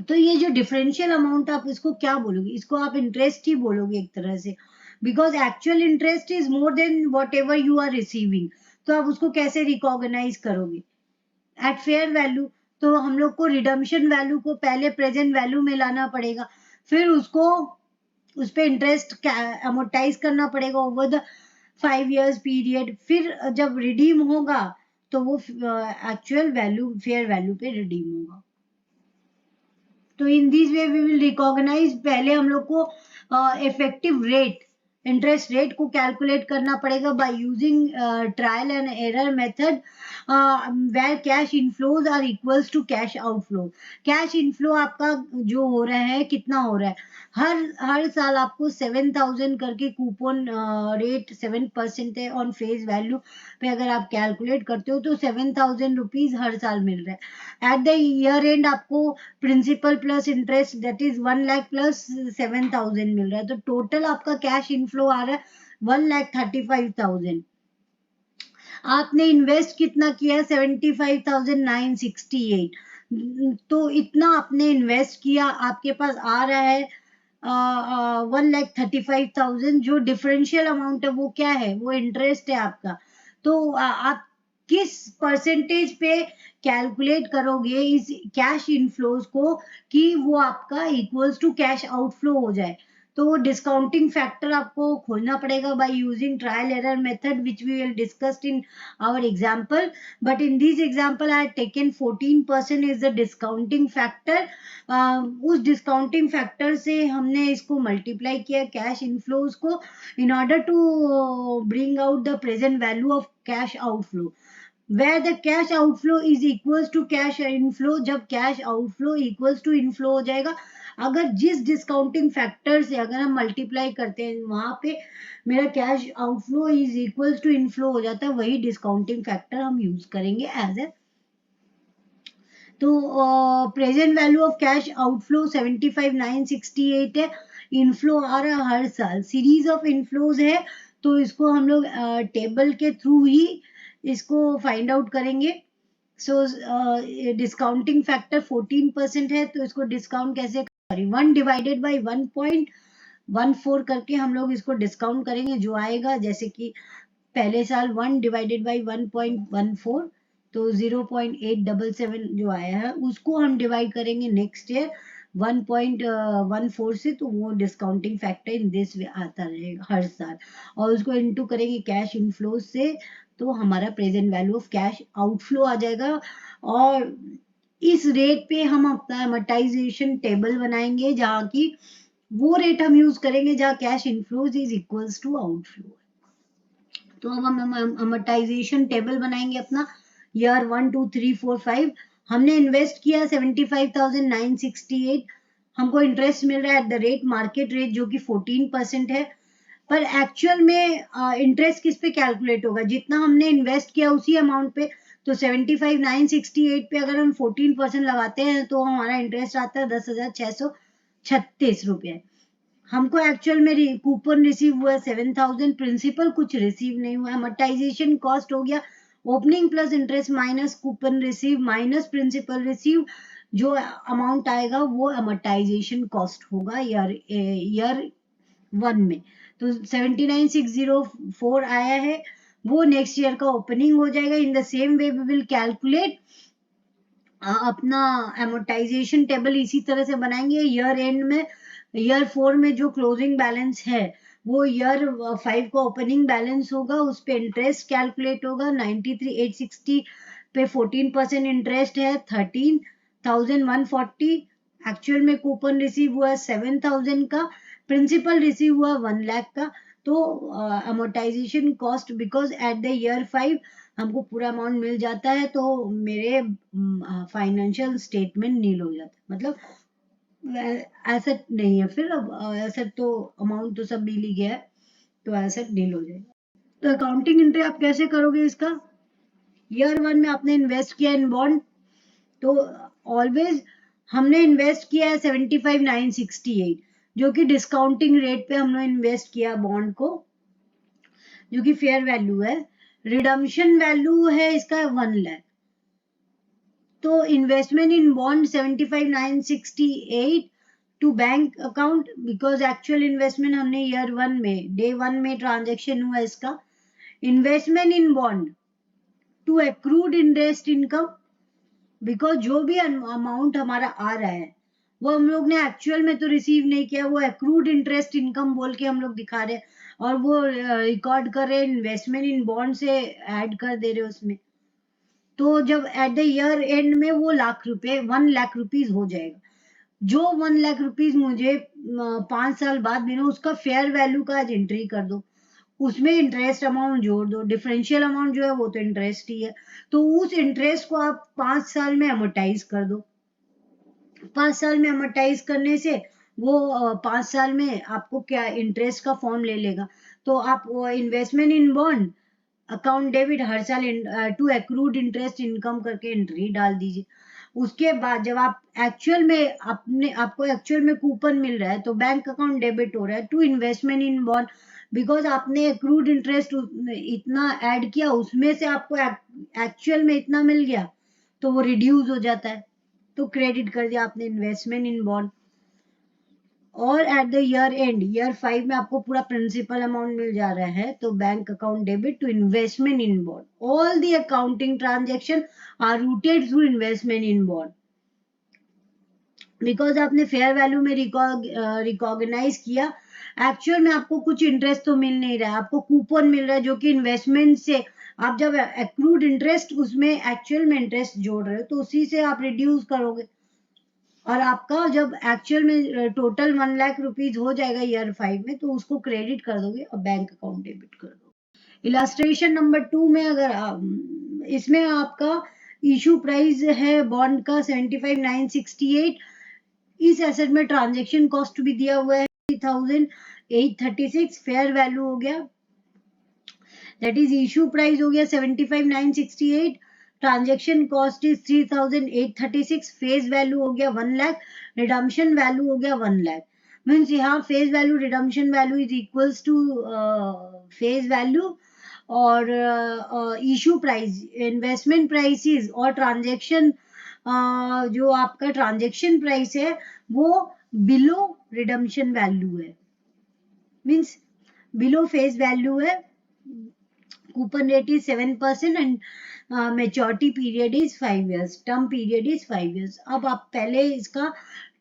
तो ये जो डिफरेंशियल अमाउंट आप इसको क्या बोलोगे, इसको आप इंटरेस्ट ही बोलोगे एक तरह से, because actual interest is more than whatever you are receiving. तो आप उसको कैसे रिकॉग्नाइज करोगे एट फेयर वैल्यू। तो हम लोग को रिडम्पशन वैल्यू को पहले प्रेजेंट वैल्यू में लाना पड़ेगा, फिर उसको उस पे इंटरेस्ट अमोर्टाइज करना पड़ेगा ओवर द 5 years पीरियड, फिर जब रिडीम होगा तो वो एक्चुअल वैल्यू फेयर वैल्यू पे रिडीम होगा। तो in this way we will recognise, पहले हम लोग को इफेक्टिव रेट इंटरेस्ट रेट को कैलकुलेट करना पड़ेगा by using trial and error method where cash inflows are equals to cash outflow. Cash inflow आपका जो हो रहा है कितना हो रहा है, हर साल आपको 7,000 करके कूपन रेट 7% है ऑन फेस वैल्यू पे, अगर आप कैलकुलेट करते हो तो 7,000 रुपीज हर साल मिल रहा है। एट द ईयर एंड आपको principal plus interest that is 1 lakh plus 7,000 मिल रहा है। तो टोटल आपका कैश इनफ्लो आ रहा है 1,35,000। आपने इन्वेस्ट कितना किया, 75,968। तो इतना आपने इन्वेस्ट किया, आपके पास आ रहा है 1,35,000। जो डिफरेंशियल अमाउंट है वो क्या है, वो इंटरेस्ट है आपका। तो आप किस परसेंटेज पे कैलकुलेट करोगे इस कैश इनफ्लोज को कि वो आपका इक्वल्स टू कैश आउटफ्लो हो जाए। तो डिस्काउंटिंग फैक्टर आपको खोजना पड़ेगा by using trial error method which we will discussed in our example, but in this example I had taken 14% is the discounting factor। उस डिस्काउंटिंग फैक्टर से हमने इसको मल्टीप्लाई किया कैश इनफ्लोज को in order to bring out the present value of cash outflow where the cash outflow is equals to cash inflow। जब cash outflow equals to inflow हो जाएगा, अगर जिस डिस्काउंटिंग फैक्टर से अगर हम मल्टीप्लाई करते हैं वहां पे मेरा cash outflow is equals to inflow हो जाता है, वही डिस्काउंटिंग फैक्टर हम यूज करेंगे एज ए। तो present value of cash outflow 75,968 है। इनफ्लो आ रहा है हर साल, सीरीज ऑफ इनफ्लोज है। तो इसको हम लोग टेबल के थ्रू ही इसको फाइंड आउट करेंगे। सो डिस्काउंटिंग फैक्टर 14% है, तो इसको डिस्काउंट कैसे, सॉरी 1 डिवाइडेड बाई 1.14 करके हम लोग इसको डिस्काउंट करेंगे। जो आएगा जैसे कि पहले साल 1 डिवाइडेड बाई 1.14, तो 0.877 जो आया है उसको हम डिवाइड करेंगे नेक्स्ट ईयर 1.14 से, तो वो डिस्काउंटिंग फैक्टर इन दिस वे आता रहेगा हर साल। और उसको इनटू करेंगे कैश इनफ्लो से, तो हमारा present value of cash outflow आ जाएगा। और इस रेट पे हम अपना अमोर्टाइजेशन टेबल बनाएंगे जहाँ की वो रेट हम यूज करेंगे जहाँ cash inflows is equals to outflow. तो अब हम अमोर्टाइजेशन टेबल बनाएंगे अपना ईयर 1 2 3 4 5। हमने इन्वेस्ट किया 75,968, हमको इंटरेस्ट मिल रहा है at the rate market rate जो कि 14% है। पर एक्चुअल में इंटरेस्ट किस पे कैलकुलेट होगा, जितना हमने इन्वेस्ट किया उसी अमाउंट पे। तो 75,968 पे अगर हम 14% लगाते हैं तो हमारा इंटरेस्ट आता है 10,636 रुपये। हमको एक्चुअल में कूपन रिसीव हुआ 7,000, प्रिंसिपल कुछ रिसीव नहीं हुआ। अमोर्टाइजेशन कॉस्ट हो गया opening plus interest minus coupon receive minus principal receive, जो अमाउंट आएगा वो अमोर्टाइजेशन कॉस्ट होगा ईयर 1 में। तो 79,604 आया है, वो नेक्स्ट ईयर का ओपनिंग हो जाएगा। In the same way we will calculate अपना अमोर्टाइजेशन टेबल इसी तरह से बनाएंगे। ईयर एंड में ईयर 4 में जो क्लोजिंग बैलेंस है वो ईयर 5 का ओपनिंग बैलेंस होगा, उस पे इंटरेस्ट कैलकुलेट होगा 93,860 पे 14% इंटरेस्ट है 13,140। एक्चुअल में कूपन रिसीव हुआ 7,000 का, प्रिंसिपल रिसीव हुआ 1 लाख का। तो amortisation cost because at the year 5 हमको पूरा अमाउंट मिल जाता है तो मेरे फाइनेंशियल स्टेटमेंट नील हो जाता है, मतलब एसेट नहीं है फिर। अब एसेट तो अमाउंट तो सब मिल ही गया है, तो एसेट नील हो जाएगा। तो अकाउंटिंग एंट्री आप कैसे करोगे इसका? ईयर 1 में आपने इन्वेस्ट किया इन बॉन्ड, तो ऑलवेज हमने इन्वेस्ट किया है 75,968, जो कि डिस्काउंटिंग रेट पे हमने इन्वेस्ट किया बॉन्ड को, जो कि फेयर वैल्यू है। रिडम्शन वैल्यू है इसका 1 लाख। तो investment in bond 75,968 to bank account, because actual investment हमने ईयर 1 में डे 1 में ट्रांजेक्शन हुआ इसका। Investment in bond to accrued interest income, because जो भी अमाउंट हमारा आ रहा है वो हम लोग ने एक्चुअल में तो रिसीव नहीं किया, वो एक्रूड इंटरेस्ट इनकम बोल के हम लोग दिखा रहे हैं, और वो रिकॉर्ड कर रहे हैं इन्वेस्टमेंट इन बॉन्ड से ऐड कर दे रहे उसमें। तो जब एट द ईयर एंड में वो 1 लाख रुपीज हो जाएगा, जो 1 लाख रुपीज मुझे 5 साल बाद मिले उसका फेयर वैल्यू का आज एंट्री कर दो, उसमें इंटरेस्ट अमाउंट जोड़ दो, डिफरेंशियल अमाउंट जो है वो तो इंटरेस्ट ही है, तो उस इंटरेस्ट को आप 5 साल में अमोर्टाइज कर दो। 5 साल में अमोर्टाइज करने से वो 5 साल में आपको क्या इंटरेस्ट का फॉर्म ले लेगा। तो आप investment in bond account debit हर साल टू एक्रूड इंटरेस्ट इनकम करके एंट्री डाल दीजिए। उसके बाद जब आप एक्चुअल में आपको एक्चुअल में कूपन मिल रहा है तो बैंक अकाउंट डेबिट हो रहा है to investment in bond, because आपने एक्रूड इंटरेस्ट इतना ऐड किया, उसमें से आपको एक्चुअल में इतना मिल गया तो वो रिड्यूस हो जाता है, तो क्रेडिट कर दिया आपने इन्वेस्टमेंट इन बॉन्ड। और eight the year and year 5 में आपको पूरा प्रिंसिपल अमाउंट मिल जा रहा है, तो bank account debit to investment in bond, all the accounting transaction are routed through investment in bond, because आपने फेयर वैल्यू में रिकॉग्नाइज किया। एक्चुअल में आपको कुछ इंटरेस्ट तो मिल नहीं रहा है, आपको कूपन मिल रहा है जो कि इन्वेस्टमेंट से आप जब एक्रूड इंटरेस्ट उसमें एक्चुअल में इंटरेस्ट जोड़ रहे हो तो उसी से आप रिड्यूस करोगे, और आपका जब एक्चुअल में टोटल 1 लाख रुपीज हो जाएगा ईयर 5 में तो उसको क्रेडिट कर दोगे और बैंक अकाउंट डेबिट कर दोगे। इलास्ट्रेशन नंबर 2 में अगर इसमें आपका इशू प्राइस है बॉन्ड का 75,968, इस एसेट में ट्रांजेक्शन कॉस्ट भी दिया हुआ है 3,836, फेयर वैल्यू हो गया, दैट इज इशू प्राइस हो गया 75,968, transaction cost is 3,836, face value हो गया 1 लाख, रिडम्शन वैल्यू हो गया 1 लाख। मीन्स यहाँ face value redemption value is equals to face value, और इशू प्राइस इन्वेस्टमेंट प्राइसेस और ट्रांजेक्शन जो आपका ट्रांजेक्शन प्राइस है वो बिलो रिडम्शन वैल्यू है, मीन्स बिलो फेस वैल्यू है। Coupon rate is 7% and maturity period is 5 years, term period is 5 years। अब आप पहले इसका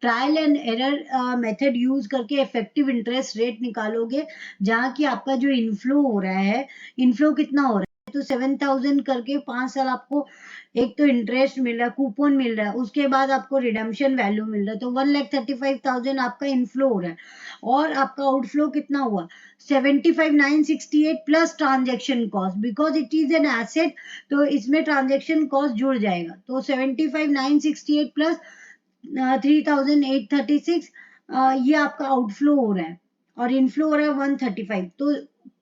trial and error method use करके इफेक्टिव इंटरेस्ट रेट निकालोगे, जहाँ की आपका जो इनफ्लो हो रहा है, इनफ्लो कितना हो रहा है, तो 7,000 करके 5 साल आपको एक तो इंटरेस्ट मिल रहा है, कूपन मिल रहा है, उसके बाद आपको रिडम्शन वैल्यू मिल रहा है, तो 1,35,000 आपका इनफ्लो हो रहा है, और आपका आउटफ्लो कितना हुआ 75,968 plus transaction cost, because it is an asset तो इसमें ट्रांजेक्शन कॉस्ट जुड़ जाएगा, तो 75,968 प्लस 3,836 ये आपका आउटफ्लो हो रहा है, और इनफ्लो हो रहा है 135। तो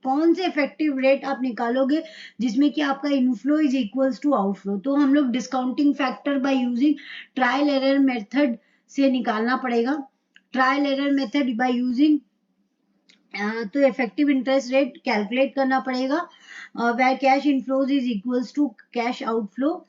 कौन से इफेक्टिव रेट आप निकालोगे जिसमें कि आपका inflow is equals to outflow, तो हम लोग discounting factor by using trial error method से निकालना पड़ेगा। Trial error method by using तो इफेक्टिव इंटरेस्ट रेट कैलकुलेट करना पड़ेगा, where cash inflows is equals to cash outflow.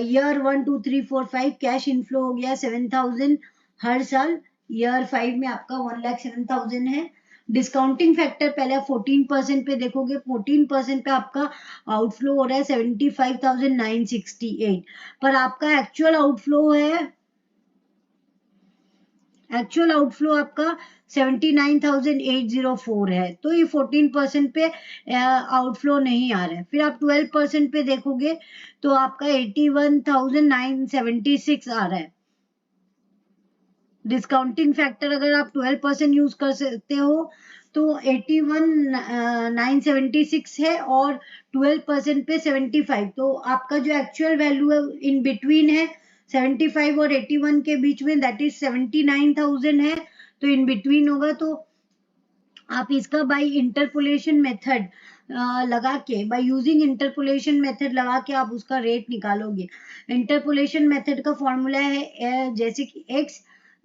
Year 1 2 3 4 5 cash inflow हो गया 7,000 हर साल, ईयर 5 में आपका 1,07,000 है। डिस्काउंटिंग फैक्टर पहले 14% पे देखोगे, 14% पे आपका आउटफ्लो हो रहा है 75,968, पर आपका एक्चुअल आउटफ्लो आपका 79,804 है, तो ये 14% पे आउटफ्लो नहीं आ रहा है। फिर आप 12% पे देखोगे तो आपका 81,976 आ रहा है। डिस्काउंटिंग फैक्टर अगर आप 12% यूज कर सकते हो तो 81,976 है और 12% पे 75, तो आपका जो एक्चुअल वैल्यू है इन बिटवीन है 75 और 81 के बीच में, दैट इज 79,000 है, तो इन बिटवीन होगा। तो आप इसका बाय इंटरपोलेशन मेथड लगा के, बाय यूजिंग इंटरपोलेशन मेथड लगा के आप उसका रेट निकालोगे। इंटरपोलेशन मेथड का फॉर्मूला है जैसे कि x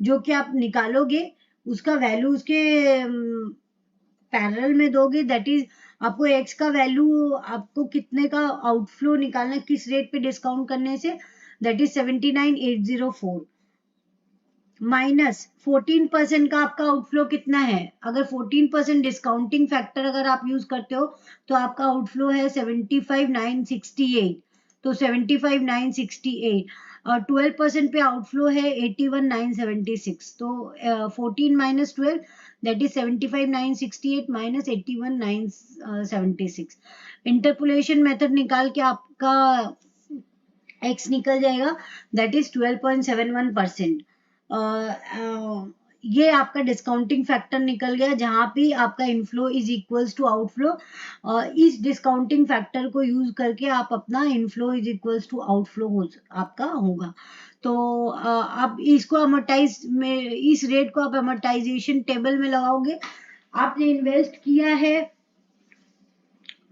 जो कि आप निकालोगे उसका वैल्यू उसके पैरेलल में दोगे, दैट इज आपको x का वैल्यू आपको कितने का आउटफ्लो निकालना, किस रेट पे डिस्काउंट करने से, दैट इज 79,804 माइनस 14% का आपका आउटफ्लो कितना है। अगर 14% डिस्काउंटिंग फैक्टर अगर आप यूज करते हो तो आपका आउटफ्लो है 75,968, तो 75,968 और 12% पे आउटफ्लो है 81,976, तो 14 minus 12 that is 75,968 minus 81,976। Interpolation method निकाल के आपका x निकल जाएगा, दैट इज 12.71%। ये आपका डिस्काउंटिंग फैक्टर निकल गया जहां पे आपका inflow is equals to outflow. इस डिस्काउंटिंग फैक्टर को यूज करके आप अपना inflow is equals to outflow आपका होगा। तो आप इसको अमोर्टाइज में, इस रेट को आप अमोर्टाइजेशन टेबल में लगाओगे। आपने इन्वेस्ट किया है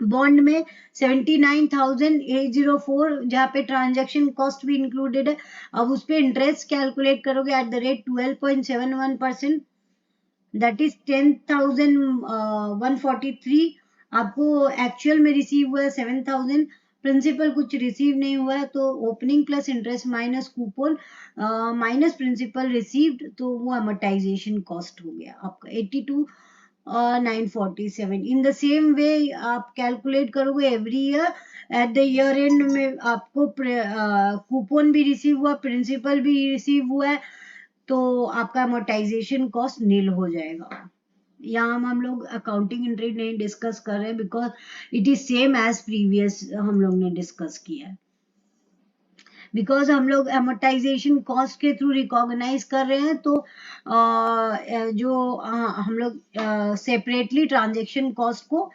बॉन्ड में 79,804, जहाँ पे ट्रांजैक्शन कॉस्ट भी इंक्लूडेड है। अब उस पे इंटरेस्ट कैलकुलेट करोगे at the rate 12.71%, that is 10,143। आपको एक्चुअल में रिसीव हुआ है 7,000, प्रिंसिपल कुछ रिसीव नहीं हुआ है, तो opening plus interest minus coupon minus principal received, तो वो अमोर्टाइजेशन कॉस्ट हो गया आपका 82,947। इन द सेम वे आप कैलकुलेट करोगे every year, eight the year end में आपको कूपन भी रिसीव हुआ, प्रिंसिपल भी रिसीव हुआ है, तो आपका अमोर्टाइजेशन कॉस्ट नील हो जाएगा। यहाँ हम लोग अकाउंटिंग एंट्री नहीं डिस्कस कर रहे हैं because it is same as previous हम लोग ने डिस्कस किया है, बिकॉज हम लोग एमोर्टाइजेशन कॉस्ट के थ्रू रिकॉग्नाइज कर रहे हैं, तो जो हम लोग सेपरेटली ट्रांजेक्शन कॉस्ट को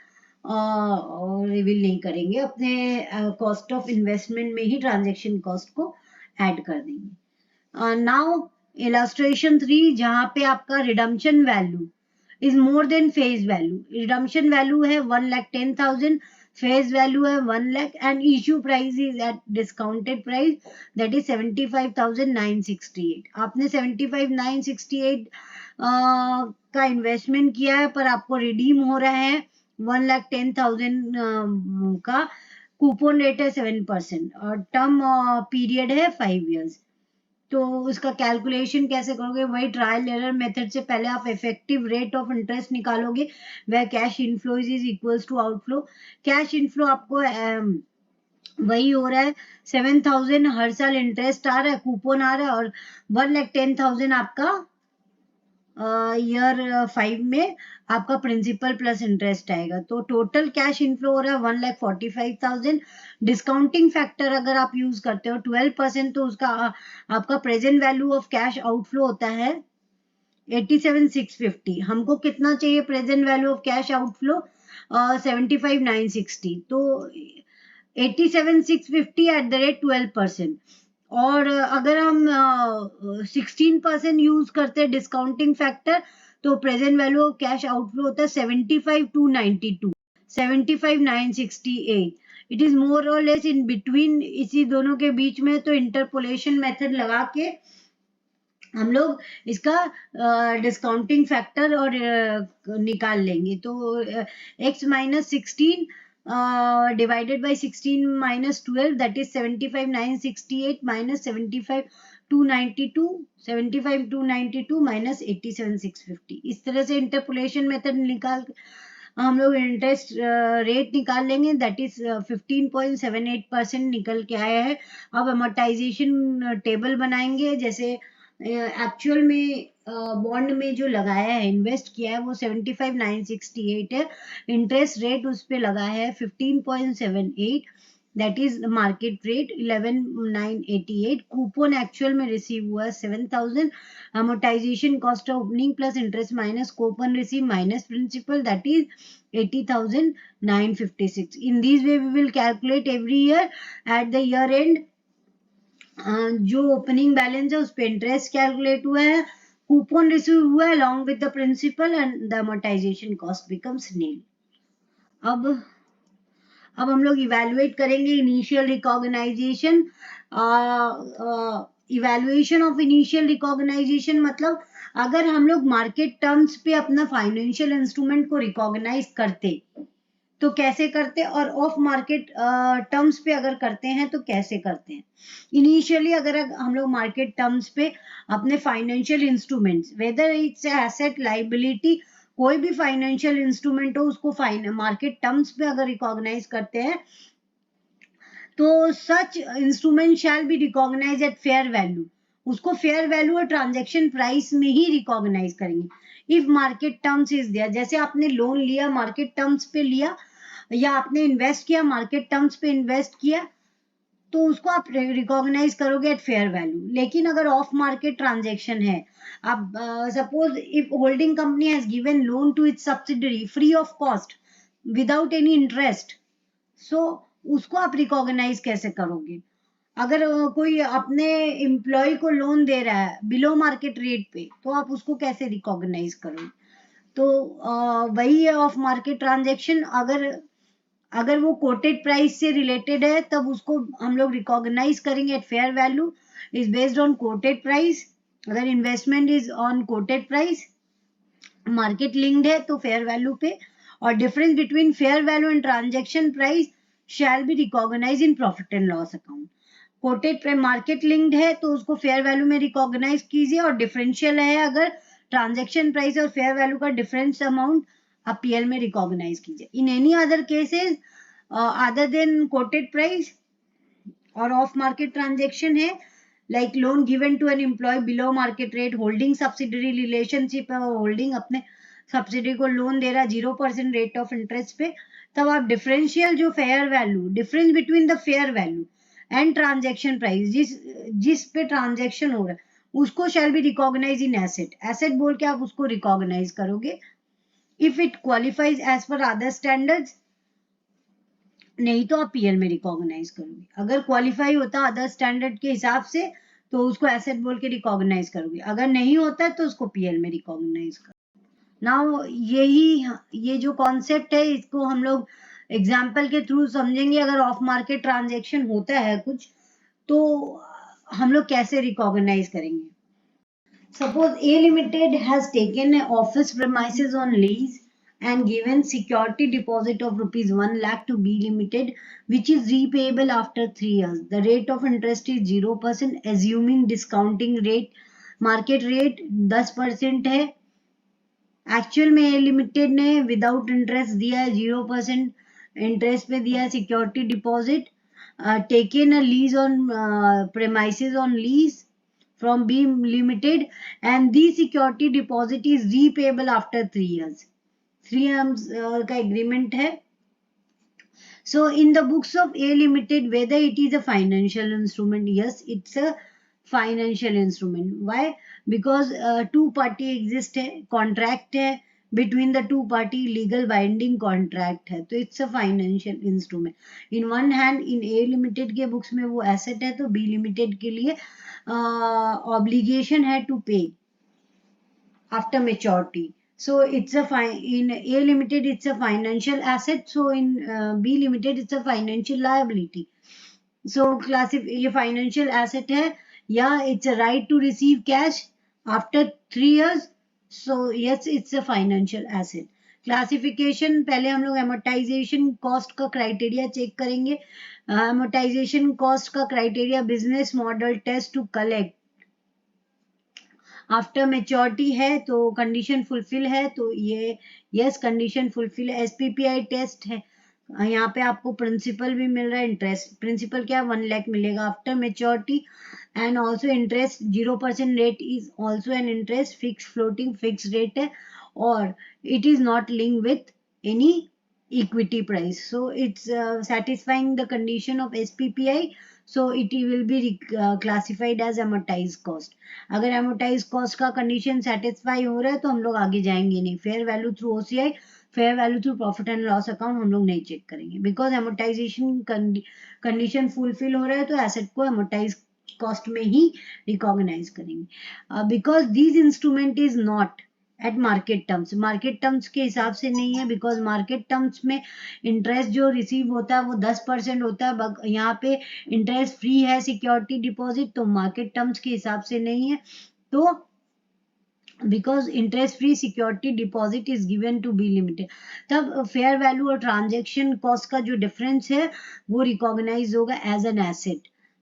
रिवील नहीं करेंगे, अपने कॉस्ट ऑफ इन्वेस्टमेंट में ही ट्रांजेक्शन कॉस्ट को ऐड कर देंगे। नाउ इलस्ट्रेशन 3, जहां पे आपका redemption value is more than face value. Redemption value है 1,10,000, फेज वैल्यू है 1 lakh and issue price is eight discounted price, that is 75,968। आपने 75,968 का इन्वेस्टमेंट किया है, पर आपको रिडीम हो रहा है 1,10,000 का। कूपन रेट है 7% और टर्म पीरियड है 5 years। तो उसका कैलकुलेशन कैसे करोगे, वही ट्रायल एरर मेथड से पहले आप इफेक्टिव रेट ऑफ इंटरेस्ट निकालोगे, वह cash inflow is equals to outflow. Cash inflow आपको वही हो रहा है 7,000 हर साल इंटरेस्ट आ रहा है, कूपन आ रहा है, और 1,10,000 आपका ईयर 5 में आपका प्रिंसिपल प्लस इंटरेस्ट आएगा, तो टोटल कैश इनफ्लो हो रहा है 1,45,000। डिस्काउंटिंग फैक्टर अगर आप यूज करते हो 12%, तो उसका आपका present value of cash outflow होता है 87,650। हमको कितना चाहिए present value of cash outflow 75,960, तो 87,650 एट द रेट 12%। और अगर हम 16% यूज करते हैं डिस्काउंटिंग फैक्टर, तो present value of cash outflow होता है 75,292, 75,968। इट इज मोर और लेस इन बिटवीन, इसी दोनों के बीच में। तो इंटरपोलेशन मेथड लगा के हम लोग इसका डिस्काउंटिंग फैक्टर और निकाल लेंगे। तो x minus 16 divided by 16 minus 12, that is 75,968 minus 75,292, 75,292 minus 87,650। इस तरह से इंटरपोलेशन मेथड निकाल हम लोग इंटरेस्ट रेट निकाल लेंगे, दैट इज 15.78% निकल के आया है। अब अमोर्टाइजेशन टेबल बनाएंगे, जैसे एक्चुअल में बॉन्ड में जो लगाया है, इन्वेस्ट किया है, वो 75,968 है, इंटरेस्ट रेट उस पे लगा है 15.78, that is market rate 11,988. Coupon actual में रिसीव हुआ है 7,000. amortization cost of opening plus interest minus coupon receive minus principal, that is 80,956. In this way we will calculate every year at the year end. जो ओपनिंग बैलेंस है उस पर इंटरेस्ट कैलकुलेट हुआ है, कूपन रिसीव हुआ है along with the principal and the amortization cost becomes nil. अब हम लोग इवेलुएट करेंगे initial recognition. Evaluation of initial recognition मतलब अगर हम लोग मार्केट टर्म्स पे अपना फाइनेंशियल इंस्ट्रूमेंट को रिकॉग्नाइज करते तो कैसे करते, और ऑफ मार्केट टर्म्स पे अगर करते हैं तो कैसे करते हैं. इनिशियली अगर हम लोग मार्केट टर्म्स पे अपने financial instruments, whether it's asset liability, कोई भी फाइनेंशियल इंस्ट्रूमेंट हो उसको मार्केट टर्म्स पे अगर रिकॉग्नाइज करते हैं तो such instrument shall be recognise at fair value. उसको फेयर वैल्यू और ट्रांजैक्शन प्राइस में ही रिकॉग्नाइज करेंगे. If market terms is there, जैसे आपने लोन लिया मार्केट टर्म्स पे लिया या आपने इन्वेस्ट किया मार्केट टर्म्स पे इन्वेस्ट किया तो उसको आप रिकॉग्नाइज करोगे एट फेयर वैल्यू. लेकिन अगर ऑफ मार्केट ट्रांजेक्शन है, अब suppose if holding company has given loan to its subsidiary free of cost without any interest, so उसको आप रिकॉग्नाइज कैसे करोगे. अगर कोई अपने एम्प्लॉय को लोन दे रहा है बिलो मार्केट रेट पे तो आप उसको कैसे रिकॉग्नाइज करोगे. तो वही है ऑफ मार्केट ट्रांजेक्शन. अगर वो कोटेड प्राइस से रिलेटेड है तब उसको हम लोग रिकॉग्नाइज करेंगे at fair value, is based on quoted price. अगर investment is on quoted price, market linked है तो फेयर वैल्यू पे, और difference between fair value and transaction price shall be recognise in profit and loss account. Quoted market linked है तो उसको फेयर वैल्यू में रिकॉग्नाइज कीजिए, और डिफरेंशियल है अगर ट्रांजैक्शन प्राइस और फेयर वैल्यू का डिफरेंस अमाउंट आप पीएल में रिकॉग्नाइज कीजिए. In any other cases other than quoted price और ऑफ मार्केट ट्रांजैक्शन है, like loan given to an employ below market rate, holding subsidiary relationship है, होल्डिंग अपने सब्सिडरी को लोन दे रहा है 0% रेट ऑफ इंटरेस्ट पे, तब आप डिफरेंशियल जो fair value, difference between the fair value and transaction price, जिस पे ट्रांजैक्शन हो रहा है उसको shall be recognise in asset. Asset बोल के आप उसको रिकॉग्नाइज करोगे. If it qualifies as per other standards, नहीं तो आप पीएल में रिकॉग्नाइज करोगे. अगर क्वालिफाई होता अदर स्टैंडर्ड के हिसाब से तो उसको एसेट बोल के रिकॉग्नाइज करोगे, अगर नहीं होता तो उसको पीएल में रिकॉग्नाइज करोगे. नाउ ये जो कॉन्सेप्ट है इसको हम लोग एग्जाम्पल के थ्रू समझेंगे. अगर ऑफ मार्केट ट्रांजेक्शन होता है कुछ तो हम लोग कैसे रिकॉग्नाइज करेंगे. Suppose A limited has taken office premises on lease and given security deposit of rupees 1 lakh to B Limited, which is repayable after 3 years. The rate of interest is 0%, assuming discounting rate, market rate 10% है. एक्चुअल में ए लिमिटेड ने विदाउट इंटरेस्ट दिया है 0% इंटरेस्ट पे दिया है security deposit. Taken a lease on premises on lease from B Limited, and the security deposit is repayable after 3 years. 3 years का एग्रीमेंट है. So in the books of A Limited, whether it is a financial instrument, yes, it's a financial instrument. Why? Because two party exist है, contract है, between the two party legal binding contract है, तो it's a financial instrument. In one hand, in A Limited के books में वो asset है, तो B Limited के लिए obligation है to pay after maturity. So it's in A Limited it's a financial asset. So in B Limited it's a financial liability. So ये financial asset है या it's a right to receive cash after 3 years. So yes, it's a financial asset. Classification पहले हम लोग एमोटाइजेशन कॉस्ट का क्राइटेरिया चेक करेंगे. एमोटाइजेशन कॉस्ट का criteria business model test to collect. After maturity है तो कंडीशन फुलफिल है, तो ये यस कंडीशन फुलफिल है. एसपीपीआई टेस्ट है, यहाँ पे आपको प्रिंसिपल भी मिल रहा है, इंटरेस्ट प्रिंसिपल क्या 1 लाख मिलेगा after maturity, and also interest 0% rate is also an interest, fix floating fix rate है, और it is not link with any equity price. So it's satisfying the condition of SPPI. So it will be classified as amortized cost. अगर amortized cost का condition satisfy हो रहा है तो हम लोग आगे जाएंगे नहीं. fair value through OCI, fair value through profit and loss account हम लोग नहीं चेक करेंगे, because amortization condition fulfill हो रहा है तो asset को amortized cost में ही recognize करेंगे. Because these instrument is not at market terms के हिसाब से नहीं है, बिकॉज मार्केट टर्म्स में इंटरेस्ट जो रिसीव होता है वो 10% होता है. यहाँ पे इंटरेस्ट फ्री है सिक्योरिटी डिपॉजिट, तो मार्केट टर्म्स के हिसाब से नहीं है. तो because interest free security deposit is given to B limited, तब फेयर वैल्यू और ट्रांजेक्शन कॉस्ट का जो डिफरेंस है वो रिकॉग्नाइज होगा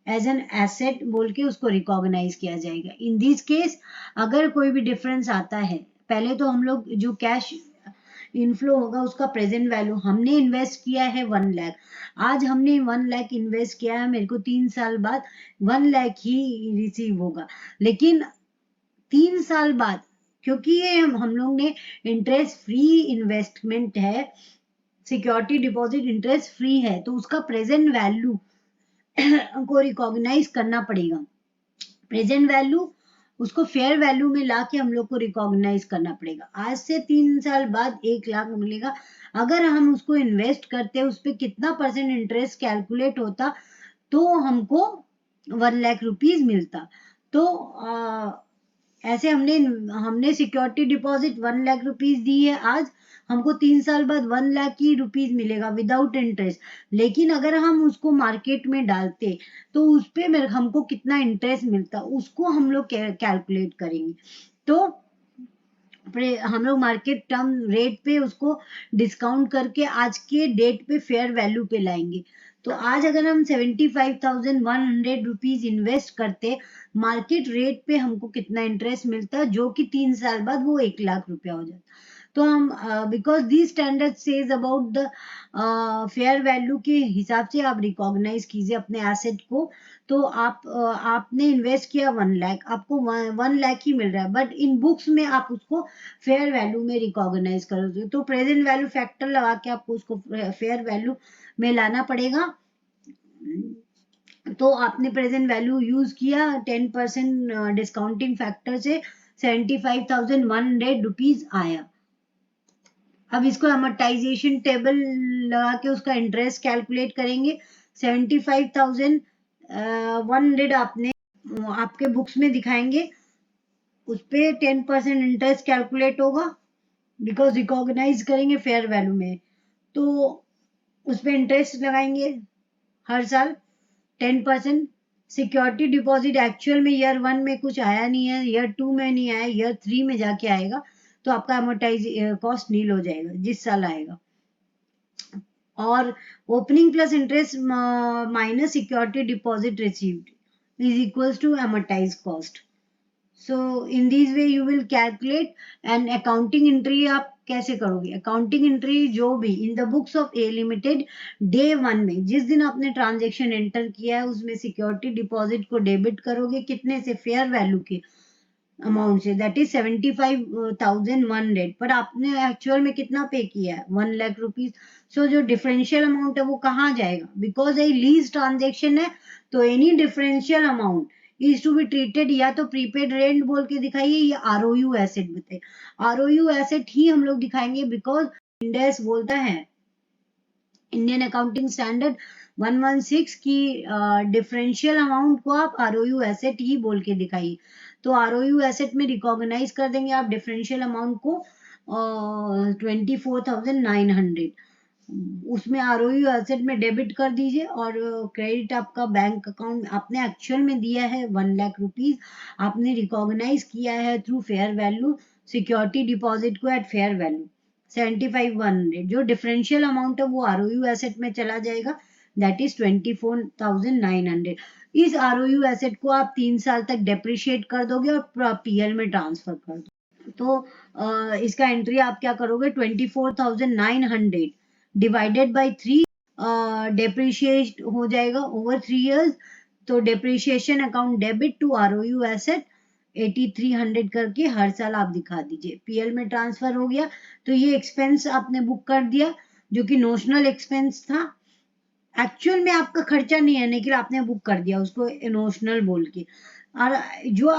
एज एन एसेट बोल के उसको रिकॉग्नाइज किया जाएगा. इन दिस केस अगर कोई भी डिफरेंस आता है, पहले तो हम लोग जो कैश इनफ्लो होगा उसका प्रेजेंट वैल्यू, हमने इन्वेस्ट किया है 1 लाख, आज हमने 1 लाख इन्वेस्ट किया है, मेरे को 3 साल बाद 1 लाख ही रिसीव होगा. लेकिन 3 साल बाद, क्योंकि ये हम लोग ने इंटरेस्ट फ्री इन्वेस्टमेंट है, सिक्योरिटी डिपॉजिट इंटरेस्ट फ्री है, तो उसका प्रेजेंट वैल्यू को रिकॉग्नाइज करना पड़ेगा. प्रेजेंट वैल्यू उसको फेयर वैल्यू में ला के हम लोग को रिकॉग्नाइज करना पड़ेगा. आज से 3 साल बाद 1 लाख मिलेगा, अगर हम उसको इन्वेस्ट करते उस पर कितना परसेंट इंटरेस्ट कैलकुलेट होता तो हमको 1 लाख रुपीज मिलता. तो ऐसे हमने सिक्योरिटी डिपॉजिट 1 लाख रुपीज दी है, आज हमको 3 साल बाद 1 लाख की रुपीज मिलेगा विदाउट इंटरेस्ट. लेकिन अगर हम उसको मार्केट में डालते तो उस पे हमको कितना इंटरेस्ट मिलता उसको हम लोग कैलकुलेट करेंगे. तो हम लोग मार्केट टर्म रेट पे उसको डिस्काउंट करके आज के डेट पे फेयर वैल्यू पे लाएंगे. तो आज अगर हम 75,100 रुपीज इन्वेस्ट करते, मार्केट रेट पे हमको कितना इंटरेस्ट मिलता, जो कि 3 साल बाद वो 1 लाख रुपया हो जाता. तो हम because the standard says about the fair value के हिसाब से आप रिकॉग्नाइज कीजिए अपने एसेट को. तो आपने इन्वेस्ट किया 1 लाख, आपको 1 लाख ही मिल रहा है, बट इन बुक्स में आप उसको फेयर वैल्यू में रिकॉग्नाइज करोगे. तो प्रेजेंट वैल्यू फैक्टर लगा के आपको उसको फेयर वैल्यू में लाना पड़ेगा. तो आपने प्रेजेंट वैल्यू यूज किया 10% डिस्काउंटिंग फैक्टर से 75,100 रुपीज आया. अब इसको अमोर्टाइजेशन टेबल लगा के उसका इंटरेस्ट कैलकुलेट करेंगे. 75,100 आपके बुक्स में दिखाएंगे, उस पे 10% इंटरेस्ट कैलकुलेट होगा, बिकॉज रिकॉग्नाइज करेंगे फेयर वैल्यू में. तो उस पे इंटरेस्ट लगाएंगे हर साल 10%. सिक्योरिटी डिपॉजिट एक्चुअल में ईयर 1 में कुछ आया नहीं है, ईयर 2 में नहीं आया, ईयर 3 में जाके आएगा, तो आपका अमोर्टाइज कॉस्ट नील हो जाएगा जिस साल आएगा. और opening plus interest minus security deposit received is equals to amortize cost. So in this way you will calculate. And accounting entry आप कैसे करोगे? अकाउंटिंग एंट्री जो भी in the books of A limited day 1 में जिस दिन आपने ट्रांजेक्शन एंटर किया है उसमें सिक्योरिटी डिपॉजिट को डेबिट करोगे. कितने से? फेयर वैल्यू के अमाउंट से, दैट इज 75,100. पर आपने एक्चुअल में कितना पे किया है? 1 लाख रुपीज. सो जो डिफरेंशियल अमाउंट है वो कहाँ जाएगा? बिकॉज ये लीज ट्रांजेक्शन है, तो any differential amount is to be treated या तो प्रीपेड रेंट बोल के दिखाइए या आरओयू एसेट बताइए. आरओयू एसेट ही हम लोग दिखाएंगे, बिकॉज इंडेक्स बोलता है, इंडियन अकाउंटिंग स्टैंडर्ड 116 की डिफरेंशियल अमाउंट को आप आरओयू एसेट ही बोल के दिखाइए. तो आरओयू एसेट में रिकॉग्नाइज कर देंगे आप डिफरेंशियल अमाउंट को 24,900. उसमें आरओयू एसेट में डेबिट कर दीजिए और क्रेडिट आपका बैंक अकाउंट आपने एक्चुअल में दिया है 1 लाख रुपीज, आपने रिकॉग्नाइज किया है through fair value security deposit को एट फेयर वैल्यू 75,100. जो डिफरेंशियल अमाउंट है वो आरओयू एसेट में चला जाएगा, दैट इज 24,900. इस आरओयू एसेट को आप 3 साल तक डेप्रिशिएट कर दोगे और पीएल में ट्रांसफर कर दोगे. तो इसका एंट्री आप क्या करोगे? 24,900 डिवाइडेड बाई 3, डेप्रिशिएट हो जाएगा ओवर 3 years. तो depreciation account debit to ROU asset 8300 करके हर साल आप दिखा दीजिए. पीएल में ट्रांसफर हो गया, तो ये एक्सपेंस आपने बुक कर दिया. जो कि नोशनल एक्सपेंस था, एक्चुअल में आपका खर्चा नहीं है लेकिन आपने बुक कर दिया उसको इमोशनल बोल के। और जो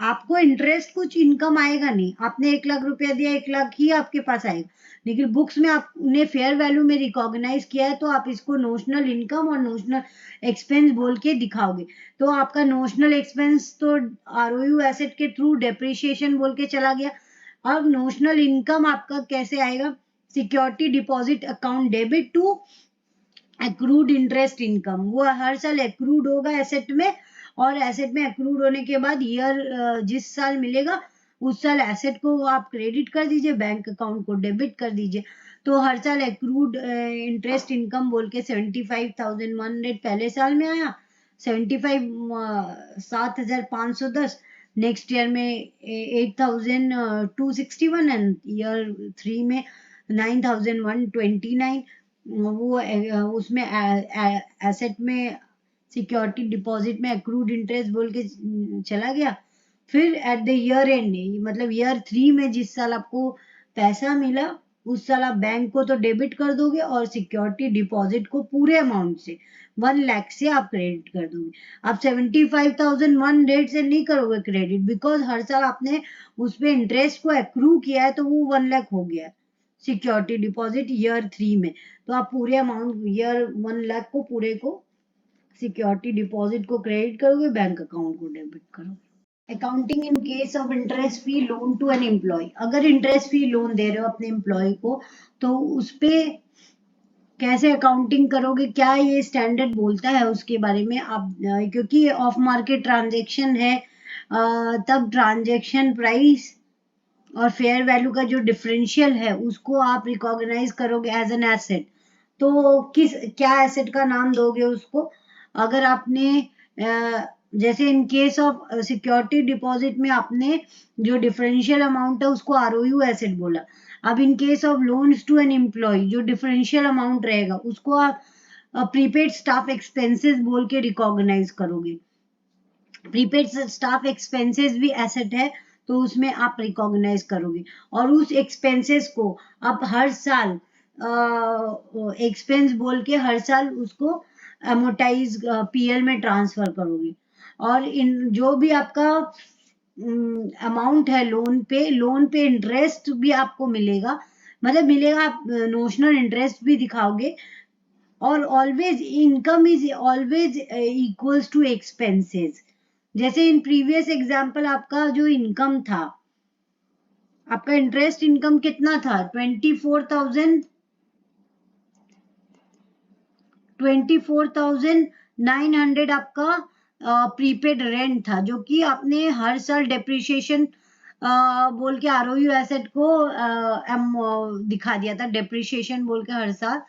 आपको इंटरेस्ट कुछ इनकम आएगा नहीं, आपने 1 लाख रुपया दिया, 1 लाख ही आपके पास आएगा, लेकिन बुक्स में आपने फेयर वैल्यू में रिकॉग्नाइज किया है तो आप इसको नोशनल इनकम और नोशनल एक्सपेंस बोल के दिखाओगे। तो आपका नोशनल एक्सपेंस तो आरओयू एसेट के थ्रू डेप्रिसिएशन बोल के चला गया। अब नोशनल इनकम आपका कैसे आएगा? Security deposit account debit to accrued interest income, वो हर साल एक्रूड होगा एसेट में, और एसेट में एक्रूड होने के बाद ईयर जिस साल मिलेगा उस साल एसेट को आप क्रेडिट कर दीजिए, बैंक अकाउंट को डेबिट कर दीजिए। तो हर साल एक्रूड इंटरेस्ट इनकम बोल के 75,100 पहले साल में आया, 7,510 नेक्स्ट ईयर में 8,261 एंड ईयर 3 में 9,129। वो उसमें एसेट में सिक्योरिटी डिपॉजिट में एक्रूड इंटरेस्ट बोल के चला गया। फिर एट द ईयर एंड, मतलब ईयर 3 में जिस साल आपको पैसा मिला उस साल आप बैंक को तो डेबिट कर दोगे और सिक्योरिटी डिपॉजिट को पूरे अमाउंट से 1 लाख से आप क्रेडिट कर दोगे। आप 75,100 से नहीं करोगे क्रेडिट, बिकॉज हर साल आपने उस पर इंटरेस्ट को एक्रू किया है तो वो 1 लाख हो गया सिक्योरिटी डिपॉजिट ईयर 3 में। तो आप पूरे अमाउंट ईयर 1 लाख को पूरे को सिक्योरिटी डिपॉजिट को क्रेडिट करोगे, बैंक अकाउंट को डेबिट करोगे। Accounting in case of interest free loan to an employ, अगर इंटरेस्ट फी लोन दे रहे हो अपने एम्प्लॉय को तो उस पे कैसे अकाउंटिंग करोगे, क्या ये स्टैंडर्ड बोलता है उसके बारे में आप, क्योंकि ऑफ मार्केट ट्रांजेक्शन है, तब ट्रांजेक्शन प्राइस और फेयर वैल्यू का जो डिफरेंशियल है उसको आप रिकॉग्नाइज करोगे एज एन एसेट। तो क्या एसेट का नाम दोगे उसको? अगर आपने जैसे इन केस ऑफ सिक्योरिटी डिपॉजिट में आपने जो डिफरेंशियल अमाउंट है उसको आरओयू एसेट बोला। अब in case of loans to an employ जो डिफरेंशियल अमाउंट रहेगा उसको आप प्रीपेड स्टाफ एक्सपेंसेस बोल के रिकॉग्नाइज करोगे। प्रीपेड स्टाफ एक्सपेंसेस भी एसेट है तो उसमें आप रिकॉग्नाइज करोगे, और उस एक्सपेंसेस को आप हर साल एक्सपेंस बोल के हर साल उसको अमोटाइज पीएल में ट्रांसफर करोगे। और इन जो भी आपका अमाउंट है लोन पे इंटरेस्ट भी आपको मिलेगा, मतलब मिलेगा, आप नोशनल इंटरेस्ट भी दिखाओगे। और always income is always equals to expenses. जैसे इन प्रीवियस एग्जाम्पल आपका जो इनकम था, आपका इंटरेस्ट इनकम कितना था? 24,900 आपका प्रीपेड रेंट था, जो कि आपने हर साल डेप्रिसिएशन बोल के आरओयू एसेट को दिखा दिया था, डेप्रिसिएशन बोल के हर साल।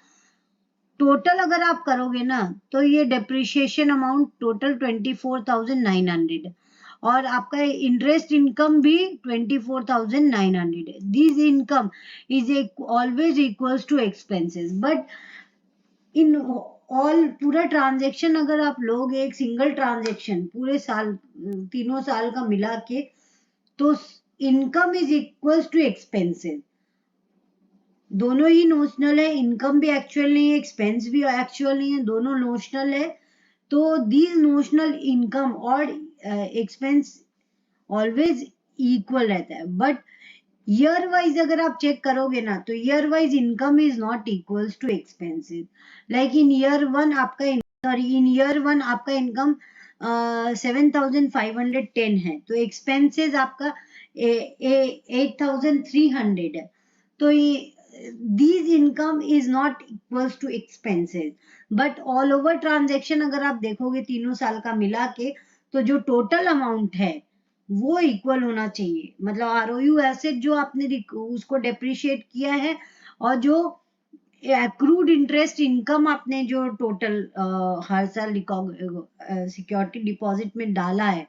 टोटल अगर आप करोगे ना तो ये डेप्रिसिएशन अमाउंट टोटल 24,900 और आपका इंटरेस्ट इनकम भी 24,900 है। This income is always equals to expenses, but in all पूरा ट्रांजेक्शन अगर आप लोगे, एक सिंगल ट्रांजेक्शन पूरे साल तीनों साल का मिला के, तो income is equals to expenses. दोनों ही नोशनल है, इनकम भी एक्चुअल नहीं है, एक्सपेंस भी एक्चुअल नहीं है, दोनों नोशनल है। तो दीज नोशनल इनकम और एक्सपेंस ऑलवेज इक्वल रहता है। बट ईयर वाइज अगर आप चेक करोगे ना तो year wise income is not equals to expenses. Like in year one आपका इनकम 7,510 है तो एक्सपेंसेस आपका 8,300 है। तो these income is not equals to expenses, but all over transaction अगर आप देखोगे तीनों साल का मिला के तो जो टोटल अमाउंट है वो इक्वल होना चाहिए। मतलब आरओयू एसेट जो आपने उसको डेप्रिशिएट किया है और जो एक्रूड इंटरेस्ट इनकम आपने जो टोटल हर साल सिक्योरिटी डिपॉजिट में डाला है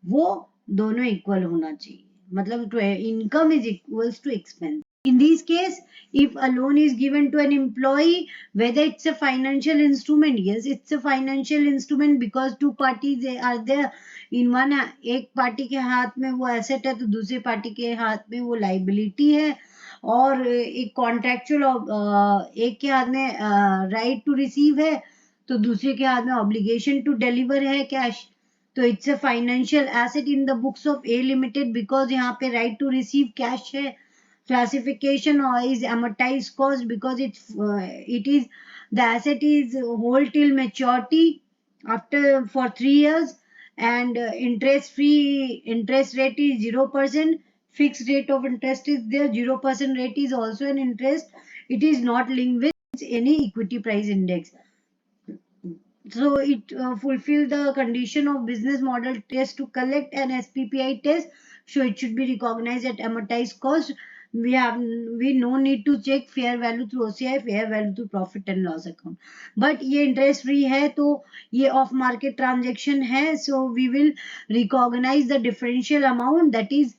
वो दोनों इक्वल होना चाहिए। मतलब income is equals to expense. In this case, if a loan is given to an employee, whether it's a financial instrument, yes, it's a financial instrument because two parties are there. In one, एक पार्टी के हाथ में वो एसेट है तो दूसरी पार्टी के हाथ में वो लाइबिलिटी है, और एक कॉन्ट्रेक्चुअल, एक के हाथ में राइट टू रिसीव है तो दूसरे के हाथ में ऑब्लिगेशन टू डिलीवर है कैश, तो it's a financial asset in the books of A limited because यहाँ पे राइट टू रिसीव कैश है. Classification is amortized cost because it is the asset is hold till maturity after for 3 years, and interest rate is 0%. Fixed rate of interest is there. 0% rate is also an interest. It is not linked with any equity price index. So it fulfill the condition of business model test to collect an SPPI test. So it should be recognized at amortized cost. We no need to check fair value through OCI, fair value through profit and loss account. But ये interest free है तो ये off market transaction है, so we will recognize the differential amount, that is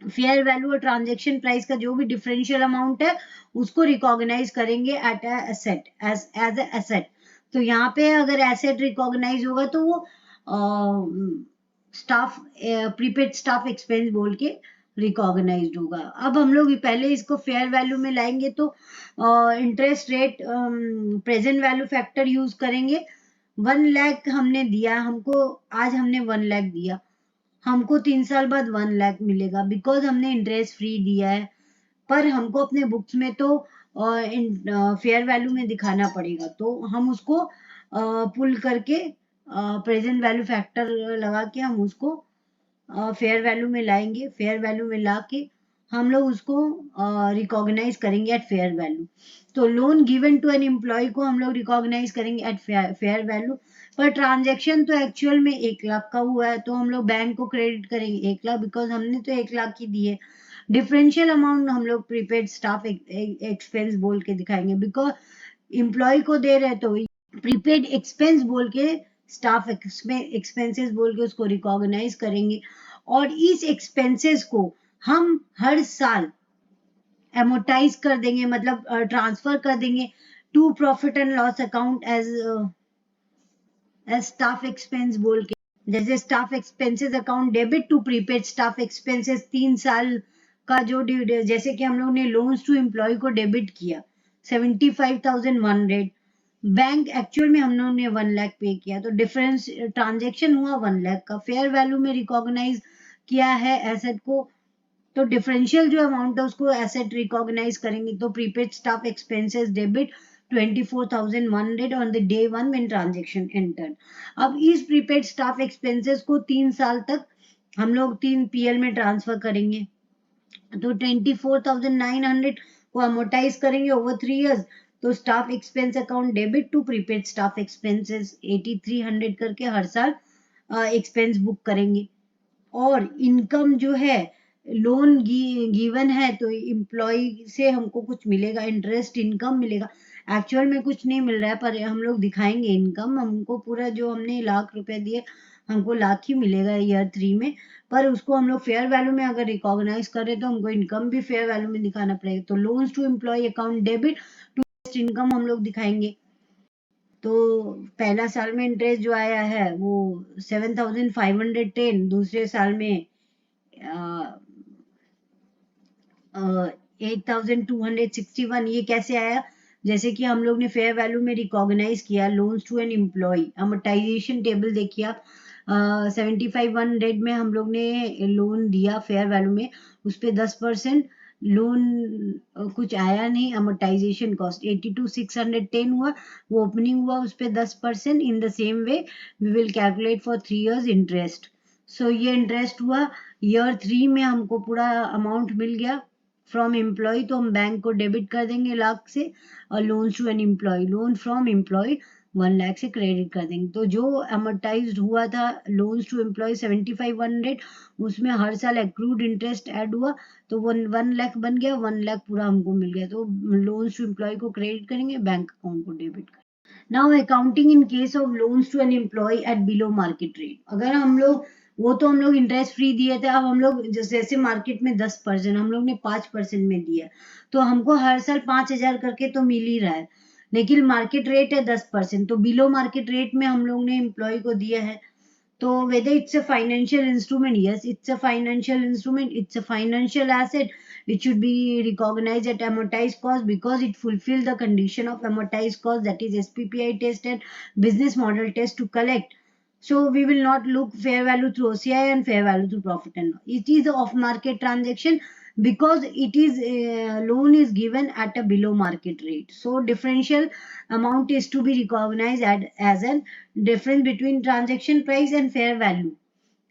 fair value और ट्रांजेक्शन प्राइस का जो भी डिफरेंशियल अमाउंट है उसको रिकॉग्नाइज करेंगे at asset, as a asset. तो यहाँ पे अगर एसेट रिकॉग्नाइज होगा तो वो स्टाफ प्रीपेड स्टाफ एक्सपेंस बोल के रिकॉग्नाइज्ड होगा. अब हम लोग पहले इसको फेयर वैल्यू में लाएंगे तो interest rate present value factor use करेंगे. 1 लाख हमने दिया, हमको आज हमने 1 लाख दिया, हमको 3 साल बाद 1 लाख मिलेगा बिकॉज हमने इंटरेस्ट फ्री दिया है. पर हमको अपने बुक्स में तो फेयर वैल्यू में दिखाना पड़ेगा, तो हम उसको पुल करके प्रेजेंट वैल्यू फैक्टर लगा के हम उसको फेयर वैल्यू में लाएंगे. फेयर वैल्यू में ला के हम लोग उसको रिकॉग्नाइज करेंगे एट फेयर वैल्यू. तो loan given to an employ को हम लोग रिकॉग्नाइज करेंगे एट फेयर वैल्यू. पर ट्रांजैक्शन तो एक्चुअल में 1 लाख का हुआ है तो हम लोग बैंक को क्रेडिट करेंगे 1 लाख बिकॉज हमने तो 1 लाख ही दिए. डिफरेंशियल अमाउंट हम लोग प्रीपेड स्टाफ एक्सपेंस बोल के दिखाएंगे बिकॉज एम्प्लॉय को दे रहे तो प्रीपेड एक्सपेंस बोल के स्टाफ एक्सपेंसेस बोल के उसको रिकॉग्नाइज करेंगे. और इस एक्सपेंसेस को हम हर साल एमोटाइज कर देंगे, मतलब ट्रांसफर कर देंगे to profit and loss account as staff expense बोल के. जैसे staff expenses account debit to prepaid staff expenses 3 साल का जो जैसे कि हम लोग ने लोन्स टू एम्प्लॉय को डेबिट किया 75,100, बैंक एक्चुअल में हम लोग ने 1 लाख पे किया तो डिफरेंस ट्रांजेक्शन हुआ 1 लाख का. फेयर वैल्यू में रिकॉग्नाइज किया है एसेट को तो डिफरेंशियल जो अमाउंट है उसको एसेट रिकॉग्नाइज करेंगे. तो prepaid staff expenses debit 24,100 on the day 1 when transaction entered. अब इस प्रीपेड स्टाफ एक्सपेंसेस को 3 साल तक हम लोग 3 पीएल में ट्रांसफर करेंगे. तो 24,900 को अमोटाइज करेंगे ओवर 3 इयर्स. तो staff expense account debit to prepaid staff expenses 8300 करके हर साल एक्सपेंस बुक करेंगे. और इनकम जो है लोन गिवन है तो एम्प्लॉय से हमको कुछ मिलेगा, इंटरेस्ट इनकम मिलेगा. एक्चुअल में कुछ नहीं मिल रहा है पर हम लोग दिखाएंगे इनकम. हमको पूरा जो हमने ₹1,00,000 दिए हमको लाख ही मिलेगा ईयर 3 में. पर उसको हम लोग फेयर वैल्यू में अगर रिकॉग्नाइज करें तो हमको इनकम भी फेयर वैल्यू में दिखाना पड़ेगा. तो loans to employ account debit to income हम लोग दिखाएंगे. तो पहला साल में इंटरेस्ट जो आया है वो 7,510, दूसरे साल में 8,261. ये कैसे आया? जैसे कि हम लोग ने फेयर वैल्यू में रिकॉग्नाइज किया loans to an employ. Amortization table देखिए आप, 75,100 में हम लोग ने लोन दिया फेयर वैल्यू में, उस पर 10% लोन कुछ आया नहीं. अमोर्टाइजेशन कॉस्ट 82,610 हुआ, वो ओपनिंग हुआ उस पर 10%. In the same way we will calculate for 3 years interest. So ये इंटरेस्ट हुआ ईयर 3 में हमको पूरा अमाउंट मिल गया फ्रॉम एम्प्लॉय तो हम बैंक को डेबिट कर देंगे लाख से. और loan to an employ, loan from employ 1 lakh से क्रेडिट कर देंगे. तो जो अमोर्टाइज्ड हुआ था लोन्स टू एम्प्लॉय 75,100 उसमें हर साल एक्रूड इंटरेस्ट ऐड हुआ तो 1 लाख बन गया. 1 लाख पूरा हमको मिल गया. तो लोन्स टू एम्प्लॉय को क्रेडिट करेंगे, बैंक अकाउंट को डेबिट करेंगे. Now accounting in case of loans to an employ at below market rate. अगर हम लोग वो तो हम लोग इंटरेस्ट फ्री दिए थे, अब हम लोग जैसे मार्केट में 10% हम लोग ने 5% में दिया तो हमको हर साल 5,000 करके तो मिल ही रहा है. लेकिन मार्केट रेट है 10%, तो बिलो मार्केट रेट में हम लोग ने एम्प्लॉय को दिया है तो whether it's a financial instrument, yes, it's a financial instrument, it's a financial asset. It should be recognized at amortized cost because it fulfills the condition of amortized cost, that is SPPI test and business model test to collect. So we will not look fair value through OCI and fair value through profit and loss. It is a off market transaction because it is loan is given at a below market rate. So differential amount is to be recognized as an difference between transaction price and fair value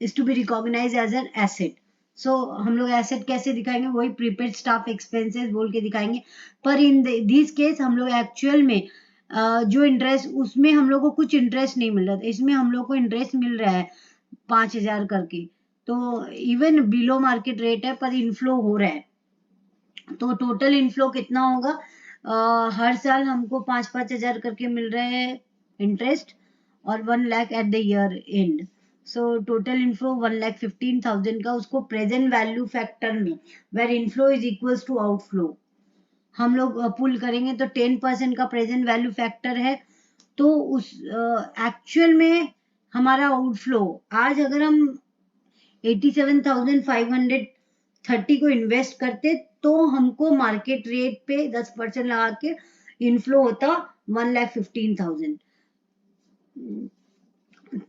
is to be recognized as an asset. So हम लोग एसेट कैसे दिखाएंगे, वही प्रीपेड स्टाफ एक्सपेंसेस बोल के दिखाएंगे. पर इन दिस केस हम लोग एक्चुअल में जो इंटरेस्ट, उसमें हम लोग को कुछ इंटरेस्ट नहीं मिल रहा था, इसमें हम लोग को इंटरेस्ट मिल रहा है 5,000 करके. तो इवन बिलो मार्केट रेट है पर इनफ्लो हो रहा है. तो टोटल इनफ्लो कितना होगा, हर साल हमको 5-5 हजार करके मिल रहे हैं इंटरेस्ट और 1 lakh at the year end. So total inflow 1,15,000 का, उसको प्रेजेंट वैल्यू फैक्टर में where inflow is equals to outflow हम लोग पुल करेंगे तो 10% का प्रेजेंट वैल्यू फैक्टर है. तो उस एक्चुअल में हमारा आउटफ्लो आज अगर हम 87,530 को इन्वेस्ट करते तो हमको मार्केट रेट पे 10% लगा के इनफ्लो होता 1,15,000.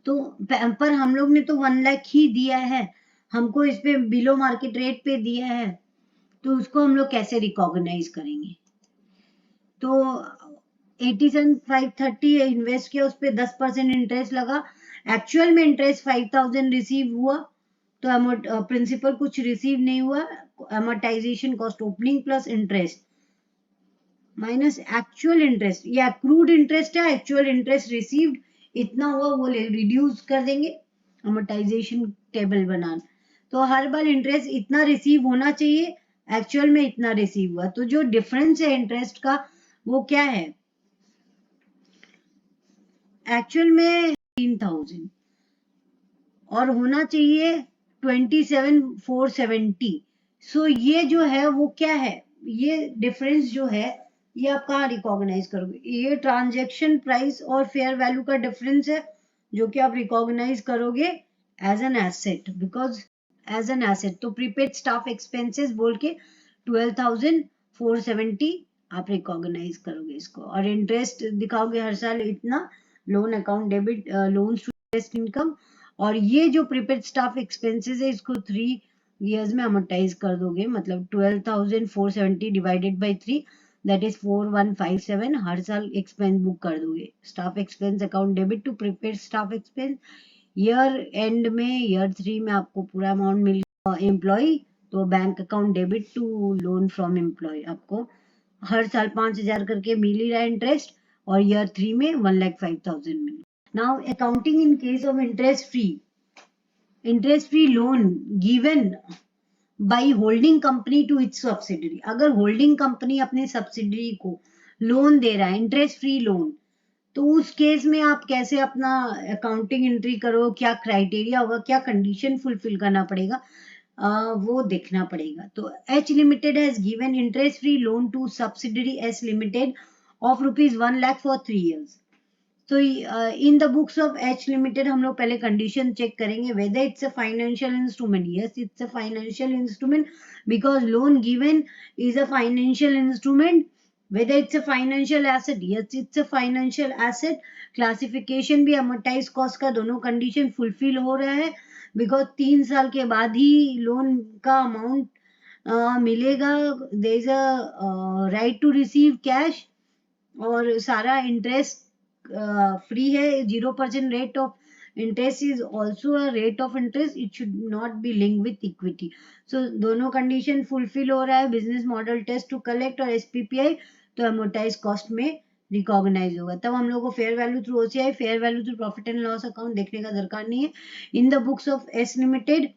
तो पर हम लोग ने तो 1 लाख ही दिया है, हमको इस पे बिलो मार्केट रेट पे दिया है, तो उसको हम लोग कैसे रिकॉग्नाइज करेंगे. तो 87,530 इन्वेस्ट किया, उस पर 10% इंटरेस्ट लगा, एक्चुअल में इंटरेस्ट 5,000 रिसीव हुआ, तो प्रिंसिपल कुछ रिसीव नहीं हुआ. Amortisation cost opening plus interest minus actual interest, या अक्रूड इंटरेस्ट है, एक्चुअल इंटरेस्ट रिसीव्ड इतना हुआ, वो रिड्यूस कर देंगे अमोर्टाइजेशन टेबल बनाना. तो हर बार इंटरेस्ट इतना रिसीव होना चाहिए, एक्चुअल में इतना रिसीव हुआ, तो जो डिफरेंस है इंटरेस्ट का वो क्या है, एक्चुअल में 3,000 और होना चाहिए 27,470. सो ये जो है वो क्या है, ये डिफरेंस जो है ये आप कहाँ रिकॉग्नाइज करोगे, ये ट्रांजैक्शन प्राइस और फेयर वैल्यू का डिफरेंस है जो कि आप रिकॉग्नाइज करोगे as an asset, because as an asset. तो प्रीपेड स्टाफ एक्सपेंसेस बोल के 12,470 आप रिकॉग्नाइज करोगे इसको, और इंटरेस्ट दिखाओगे हर साल इतना, loan account debit loan to interest income, और ये जो प्रीपेड स्टाफ एक्सपेंसेस है इसको 3 years में अमोर्टाइज कर दोगे, मतलब 12,470 डिवाइडेड बाई 3 दैट इज 4,157 हर साल एक्सपेंस बुक कर दोगे. Staff expense account debit to prepaid staff expense, year end में ईयर 3 में आपको पूरा अमाउंट मिल एम्प्लॉय, तो bank account debit to loan from employ, आपको हर साल 5,000 करके मिल ही रहा है इंटरेस्ट, और ईयर 3 में 1,05,000 मिल. Now accounting in case of interest free loan given by holding company to its subsidiary. अगर होल्डिंग कंपनी अपने सब्सिडरी को लोन दे रहा है इंटरेस्ट फ्री लोन, तो उस केस में आप कैसे अपना अकाउंटिंग एंट्री करो, क्या क्राइटेरिया होगा, क्या कंडीशन फुलफिल करना पड़ेगा, वो देखना पड़ेगा. तो H limited has given interest free loan to subsidiary S limited of ₹1 lakh for 3 years. तो in the books of H limited हम लोग पहले कंडीशन चेक करेंगे, whether it's a financial instrument. Yes, it's a financial instrument because loan given is a financial instrument. whether it's a financial asset, yes it's a financial asset. Classification भी अमोर्टाइज कॉस्ट का, दोनों कंडीशन फुलफिल हो रहा है, बिकॉज 3 साल के बाद ही लोन का अमाउंट मिलेगा. There is a right to receive cash, और सारा इंटरेस्ट फ्री है. 0% rate of interest is also a rate of interest, it should not be link with equity. So दोनों कंडीशन फुलफिल हो रहा है, business model test to collect और एसपीपीआई, तो अमोर्टाइज कॉस्ट में रिकॉग्नाइज होगा. तब हम लोग को fair value through OCI, fair value through profit and loss account देखने का दरकार नहीं है. इन the books of S limited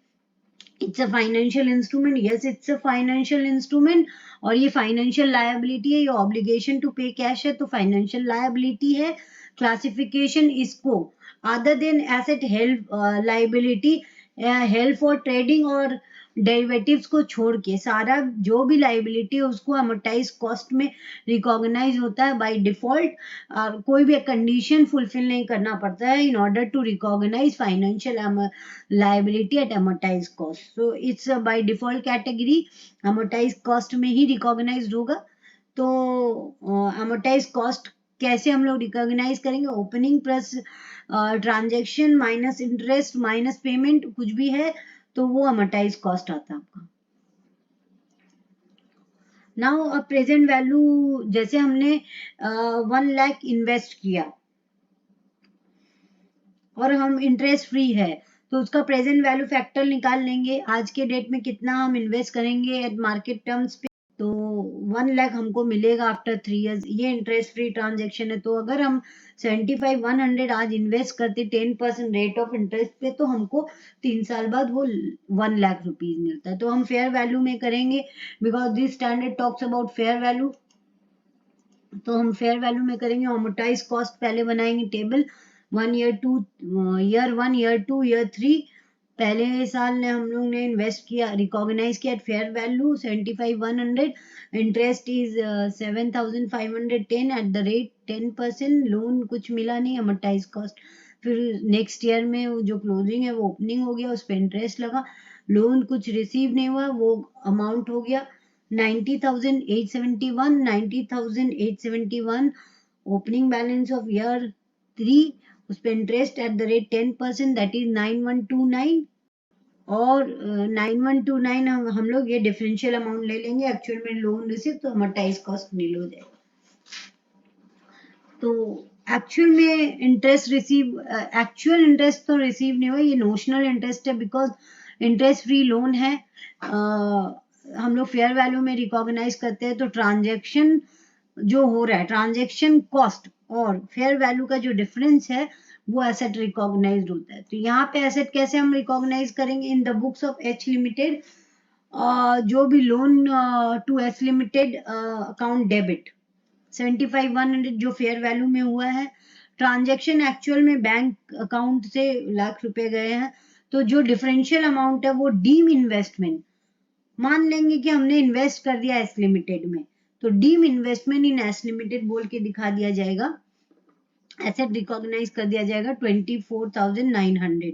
it's a financial instrument. Yes it's a financial instrument, और ये फाइनेंशियल लायबिलिटी है, ये ऑब्लिगेशन टू पे कैश है, तो फाइनेंशियल लायबिलिटी है. क्लासिफिकेशन इसको other than asset help liability, help for trading और डेरिवेटिव्स को छोड़ के सारा जो भी लाइबिलिटी है उसको अमोर्टाइज कॉस्ट में रिकॉग्नाइज होता है बाय डिफॉल्ट। कोई भी कंडीशन फुलफिल नहीं करना पड़ता है in order to recognize financial liability at amortize cost. So it's by default category amortize cost में ही रिकॉग्नाइज होगा। तो अमोर्टाइज कॉस्ट कैसे हम लोग रिकॉग्नाइज करेंगे? Opening plus transaction minus interest minus payment कुछ भी है तो वो अमोर्टाइज कॉस्ट आता है आपका। नाउ प्रेजेंट वैल्यू, जैसे हमने 1 लाख इन्वेस्ट किया और हम इंटरेस्ट फ्री है तो उसका प्रेजेंट वैल्यू फैक्टर निकाल लेंगे आज के डेट में कितना हम इन्वेस्ट करेंगे एट मार्केट टर्म्स पे। तो 1 लाख हमको मिलेगा आफ्टर 3 इयर्स। ये इंटरेस्ट फ्री ट्रांजेक्शन है। तो अगर हम 75,100 आज इन्वेस्ट करते 10% रेट ऑफ इंटरेस्ट पे तो हमको 3 साल बाद वो 1 लाख रुपीज मिलता है। तो हम फेयर वैल्यू में करेंगे because this standard talks about fair value. तो हम फेयर वैल्यू में करेंगे। अमोर्टाइज कॉस्ट पहले बनाएंगे table 1 year 2 year 1 year 2 year 3। पहले साल ने हम लोग ने इन्वेस्ट किया रिकॉग्नाइज किया fair value 75,100। Interest is 7,510 at the rate 10%। Loan कुछ मिला नहीं अमोर्टाइज कॉस्ट। फिर नेक्स्ट ईयर में वो जो क्लोजिंग है वो ओपनिंग हो गया उस पर इंटरेस्ट लगा। लोन कुछ रिसीव नहीं हुआ वो अमाउंट हो गया 90,871। 90,871 ओपनिंग बैलेंस ऑफ ईयर 3 उस पर interest at the rate 10% that is 9129। और 9129 हम लोग ये डिफरेंशियल अमाउंट ले लेंगे एक्चुअल में लोन रिसीव तो अमोर्टाइज कॉस्ट नील हो जाएगा। तो एक्चुअल में इंटरेस्ट रिसीव एक्चुअल इंटरेस्ट तो रिसीव नहीं हुआ ये नोशनल इंटरेस्ट है बिकॉज इंटरेस्ट फ्री लोन है। हम लोग फेयर वैल्यू में रिकॉग्नाइज करते हैं तो ट्रांजेक्शन जो हो रहा है ट्रांजेक्शन कॉस्ट और फेयर वैल्यू का जो डिफरेंस है वो एसेट रिकॉग्नाइज्ड होता है। तो यहाँ पे एसेट कैसे हम रिकॉग्नाइज करेंगे? In the books of H limited जो भी loan to H limited account debit 75,100 जो फेयर वैल्यू में हुआ है। ट्रांजेक्शन एक्चुअल में बैंक अकाउंट से लाख रुपए गए हैं तो जो डिफरेंशियल अमाउंट है वो डीम इन्वेस्टमेंट मान लेंगे कि हमने इन्वेस्ट कर दिया एस लिमिटेड में तो deem investment in S limited बोल के दिखा दिया जाएगा। एसेट रिकॉग्नाइज कर दिया जाएगा 24,900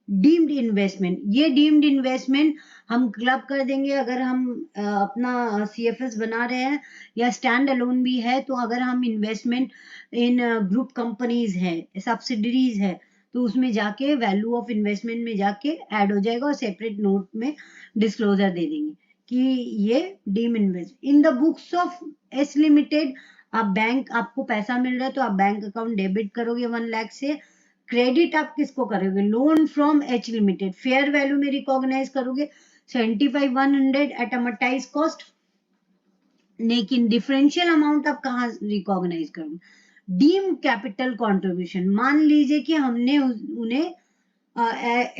डीम्ड इन्वेस्टमेंट। ये डीम्ड इन्वेस्टमेंट हम क्लब कर देंगे अगर हम अपना सीएफएस बना रहे हैं या स्टैंड अलोन भी है। तो अगर हम इन्वेस्टमेंट इन ग्रुप कंपनीज है सब्सिडरीज है तो उसमें जाके वैल्यू ऑफ इन्वेस्टमेंट में जाके ऐड हो जाएगा और सेपरेट नोट में डिस्क्लोजर दे देंगे कि ये deem invest. In the books of S limited आप बैंक आपको पैसा मिल रहा है तो आप बैंक अकाउंट डेबिट करोगे 1 लाख से। क्रेडिट आप किसको करोगे? Loan from H limited fair value में रिकॉग्नाइज करोगे 75,100 एट अमोर्टाइज कॉस्ट। लेकिन डिफरेंशियल अमाउंट आप कहाँ रिकॉग्नाइज करोगे? Deem capital contribution. मान लीजिए कि हमने उन्हें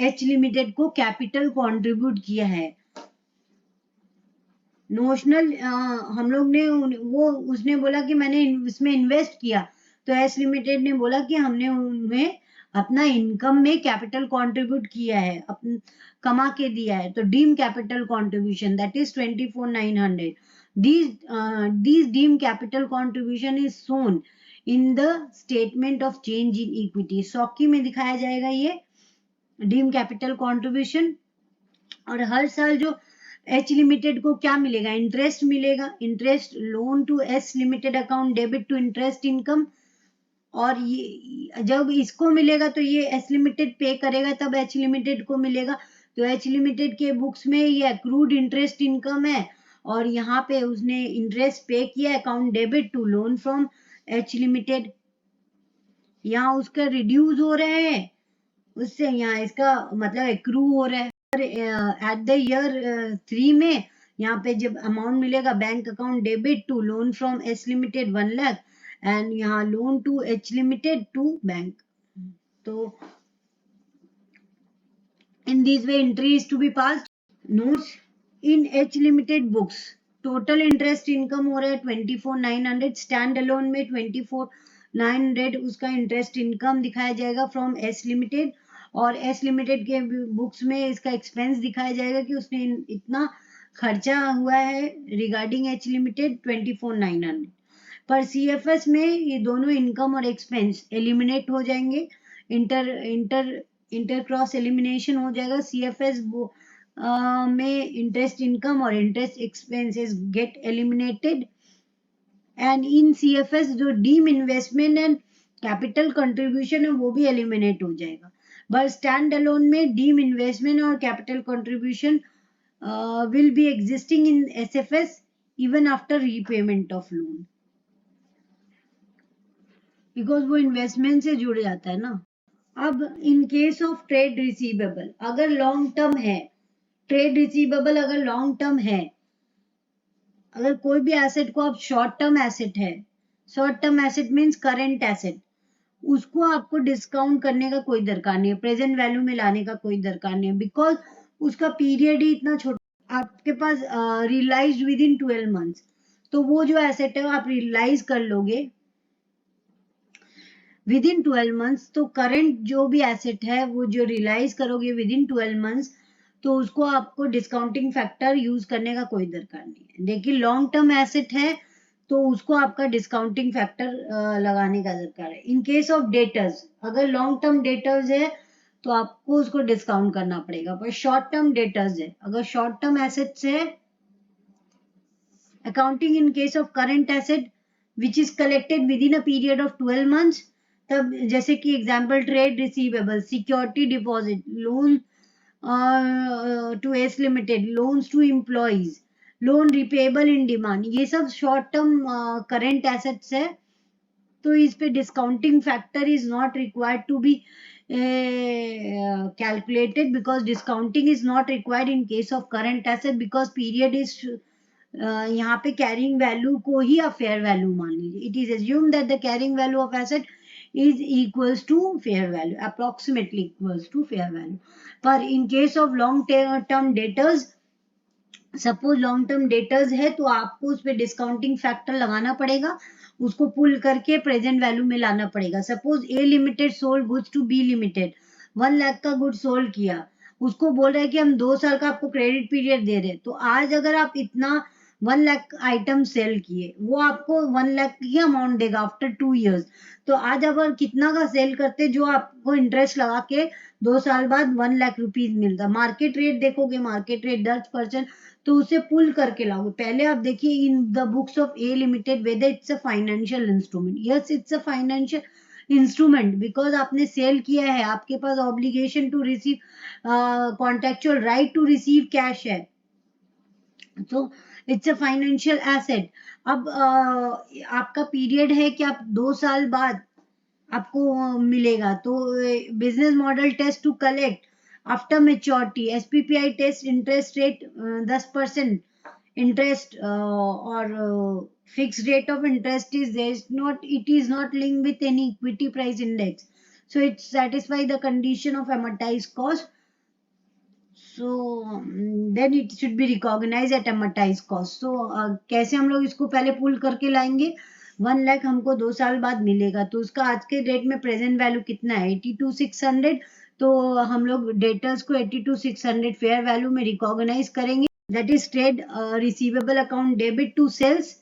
एच लिमिटेड को कैपिटल कंट्रीब्यूट किया है नोशनल हम लोग ने वो उसने बोला कि मैंने इसमें इन्वेस्ट किया तो एस लिमिटेड ने बोला कि हमने उन्हें अपना इनकम में कैपिटल कंट्रीब्यूट किया है कमा के दिया है तो deem capital contribution that is 24,900। these deemed capital contribution is shown in the statement of change in equity। SOCIE में दिखाया जाएगा ये डीम कैपिटल कंट्रीब्यूशन। और हर साल जो एच लिमिटेड को क्या मिलेगा? इंटरेस्ट मिलेगा। Interest loan to S limited account debit to interest income. और ये जब इसको मिलेगा तो ये एस लिमिटेड पे करेगा तब एच लिमिटेड को मिलेगा। तो एच लिमिटेड के बुक्स में ये अक्रूड इंटरेस्ट इनकम है और यहाँ पे उसने इंटरेस्ट पे किया account debit to loan from H limited. यहाँ उसका रिड्यूस हो रहा है उससे यहाँ इसका मतलब एक्रू हो रहा है। एट द ईयर 3 में यहाँ पे जब अमाउंट मिलेगा bank account debit to loan from S limited 1 lakh and यहाँ loan to H limited to bank. तो in this way entry is to be passed. Notes in H limited books total interest income हो रहा है 24,900। स्टैंड अलोन में 24,900 उसका इंटरेस्ट इनकम दिखाया जाएगा फ्रॉम एस लिमिटेड और एस लिमिटेड के बुक्स में इसका एक्सपेंस दिखाया जाएगा कि उसने इतना खर्चा हुआ है रिगार्डिंग एच लिमिटेड 24,900। पर सीएफएस में ये दोनों इनकम और एक्सपेंस एलिमिनेट हो जाएंगे, inter inter inter cross elimination हो जाएगा। सीएफएस में इंटरेस्ट इनकम और interest expenses get eliminated, and in CFS जो deem investment and capital contribution है वो भी एलिमिनेट हो जाएगा। बट स्टैंड अलोन में डीम इन्वेस्टमेंट और capital contribution will be existing in SFS even after repayment of loan, because वो इन्वेस्टमेंट से जुड़ जाता है ना। अब in case of trade receivable, अगर लॉन्ग टर्म है, ट्रेड रिसीवेबल अगर लॉन्ग टर्म है, अगर कोई भी एसेट को आप शॉर्ट टर्म एसेट है, short term asset means current asset, उसको आपको डिस्काउंट करने का कोई दरकार नहीं है, प्रेजेंट वैल्यू में लाने का कोई दरकार नहीं है, बिकॉज उसका पीरियड ही इतना छोटा, आपके पास रियलाइज विद इन 12 मंथ्स, तो वो जो एसेट है आप रियलाइज कर लोगे विद इन 12 मंथ्स। तो करंट जो भी एसेट है वो जो रियलाइज करोगे विद इन 12 मंथ्स, तो उसको आपको डिस्काउंटिंग फैक्टर यूज करने का कोई दरकार नहीं है। लेकिन लॉन्ग टर्म एसेट है तो उसको आपका डिस्काउंटिंग फैक्टर लगाने का दरकार है। इन केस ऑफ डेटर्स, अगर लॉन्ग टर्म डेटर्स है तो आपको उसको डिस्काउंट करना पड़ेगा। पर शॉर्ट टर्म डेटर्स है, अगर शॉर्ट टर्म एसेट्स है, accounting in case of current asset which is collected within a period of 12 months, तब जैसे कि example trade receivable, security deposit, loan to S limited, loans to employees, loan repayable in demand, ये सब शॉर्ट टर्म करंट एसेट्स है। तो इस पे discounting factor is not required to be calculated, because discounting is not required in case of current asset, because period is यहाँ पे कैरिंग वैल्यू को ही आप फेयर वैल्यू मान लीजिए। It is assume that the carrying value of asset is equals to fair value, approximately equals to fair value. पर in case of long term debtors, suppose long term debtors है तो आपको उस पर डिस्काउंटिंग फैक्टर लगाना पड़ेगा, उसको पुल करके प्रेजेंट वैल्यू में लाना पड़ेगा। Suppose A limited sold goods to B limited, 1 lakh का गुड सोल्ड किया, उसको बोल रहा है कि हम 2 साल का आपको क्रेडिट पीरियड दे रहे हैं। तो आज अगर आप इतना 1 लाख आइटम सेल किए, वो आपको 1 लाख की अमाउंट देगा आफ्टर 2 ईयर्स। तो आज अगर कितना का सेल करते जो आपको इंटरेस्ट लगा के 2 साल बाद 1 लाख रुपीज मिलता, मार्केट रेट देखोगे, मार्केट रेट 10%, तो उसे पुल करके लाओगे। पहले आप देखिए in the books of A limited whether it's a financial instrument. Yes, it's a financial instrument, because आपने सेल किया है, आपके पास obligation to receive, contractual right to receive cash है, तो इट्स अ फाइनेंशियल एसेट। अब आपका पीरियड है कि आप 2 साल बाद आपको मिलेगा, तो business model test to collect after maturity, SPPI test interest rate 10% interest or fixed rate of interest is there, it is not linked with any equity price index, so it satisfies the condition of amortized cost, so then it should be recognized at amortized cost. So कैसे हम लोग इसको पहले पुल करके लाएंगे, 1 लाख हमको 2 साल बाद मिलेगा, तो उसका आज के डेट में प्रेजेंट वैल्यू कितना है, 82,600। तो हम लोग डेटर्स को 82,600 फेयर वैल्यू में रिकॉग्नाइज करेंगे। That is trade receivable account debit to sales,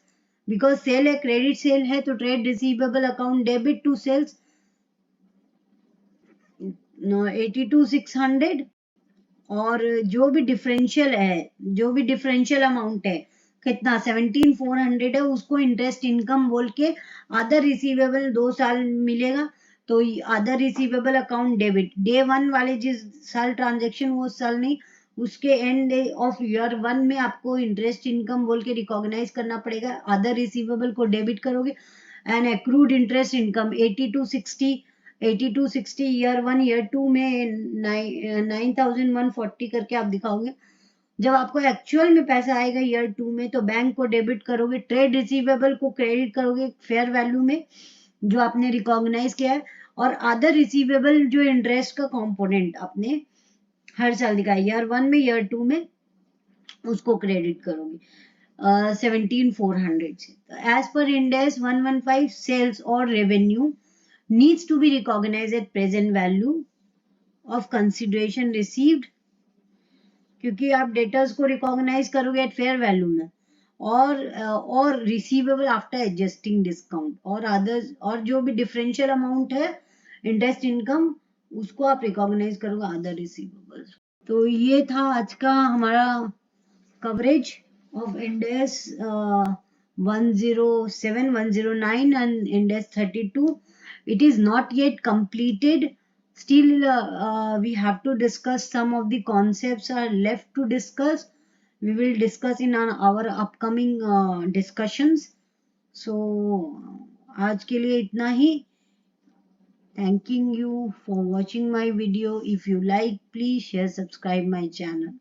because sale है, क्रेडिट सेल है, तो trade receivable account debit to sales 82,600, और जो भी डिफरेंशियल है, जो भी डिफरेंशियल अमाउंट है कितना 17,400 है, उसको इंटरेस्ट इनकम बोल के अदर रिसीवेबल 2 साल मिलेगा, तो other receivable account debit day 1 वाले जिस साल ट्रांजेक्शन वो साल नहीं, उसके एंड ऑफ ईयर 1 में आपको इंटरेस्ट इनकम बोल के रिकॉग्नाइज करना पड़ेगा, अदर रिसीवेबल को डेबिट करोगे, and accrued interest income 8260 year 1 year 2 में 9,140 करके आप दिखाओगे। जब आपको एक्चुअल में पैसा आएगा ईयर 2 में, तो बैंक को डेबिट करोगे, ट्रेड रिसीवेबल को क्रेडिट करोगे फेयर वैल्यू में जो आपने रिकॉग्नाइज किया है, और अदर रिसीवेबल जो इंटरेस्ट का कंपोनेंट आपने हर साल दिखाया ईयर 1 में ईयर 2 में, उसको क्रेडिट करोगे 17,400 से। As per Ind AS 115 sales और revenue needs to be recognized at present value of consideration received, क्योंकि आप डेटर्स को रिकॉग्नाइज करोगे एट फेयर वैल्यू में, और रिसीवेबल आफ्टर एडजस्टिंग डिस्काउंट, और अदर्स, और जो भी डिफरेंशियल अमाउंट है इंटरेस्ट इनकम, उसको आप रिकॉग्नाइज करोगे अदर रिसीवेबल्स। तो ये था आज का हमारा coverage of Indes 107, 109 and Indes 32. It is not yet completed. Still, we have to discuss some of the concepts are left to discuss. We will discuss in our upcoming discussions. So, आज के लिए इतना ही. Thanking you for watching my video. If you like, please share, subscribe my channel.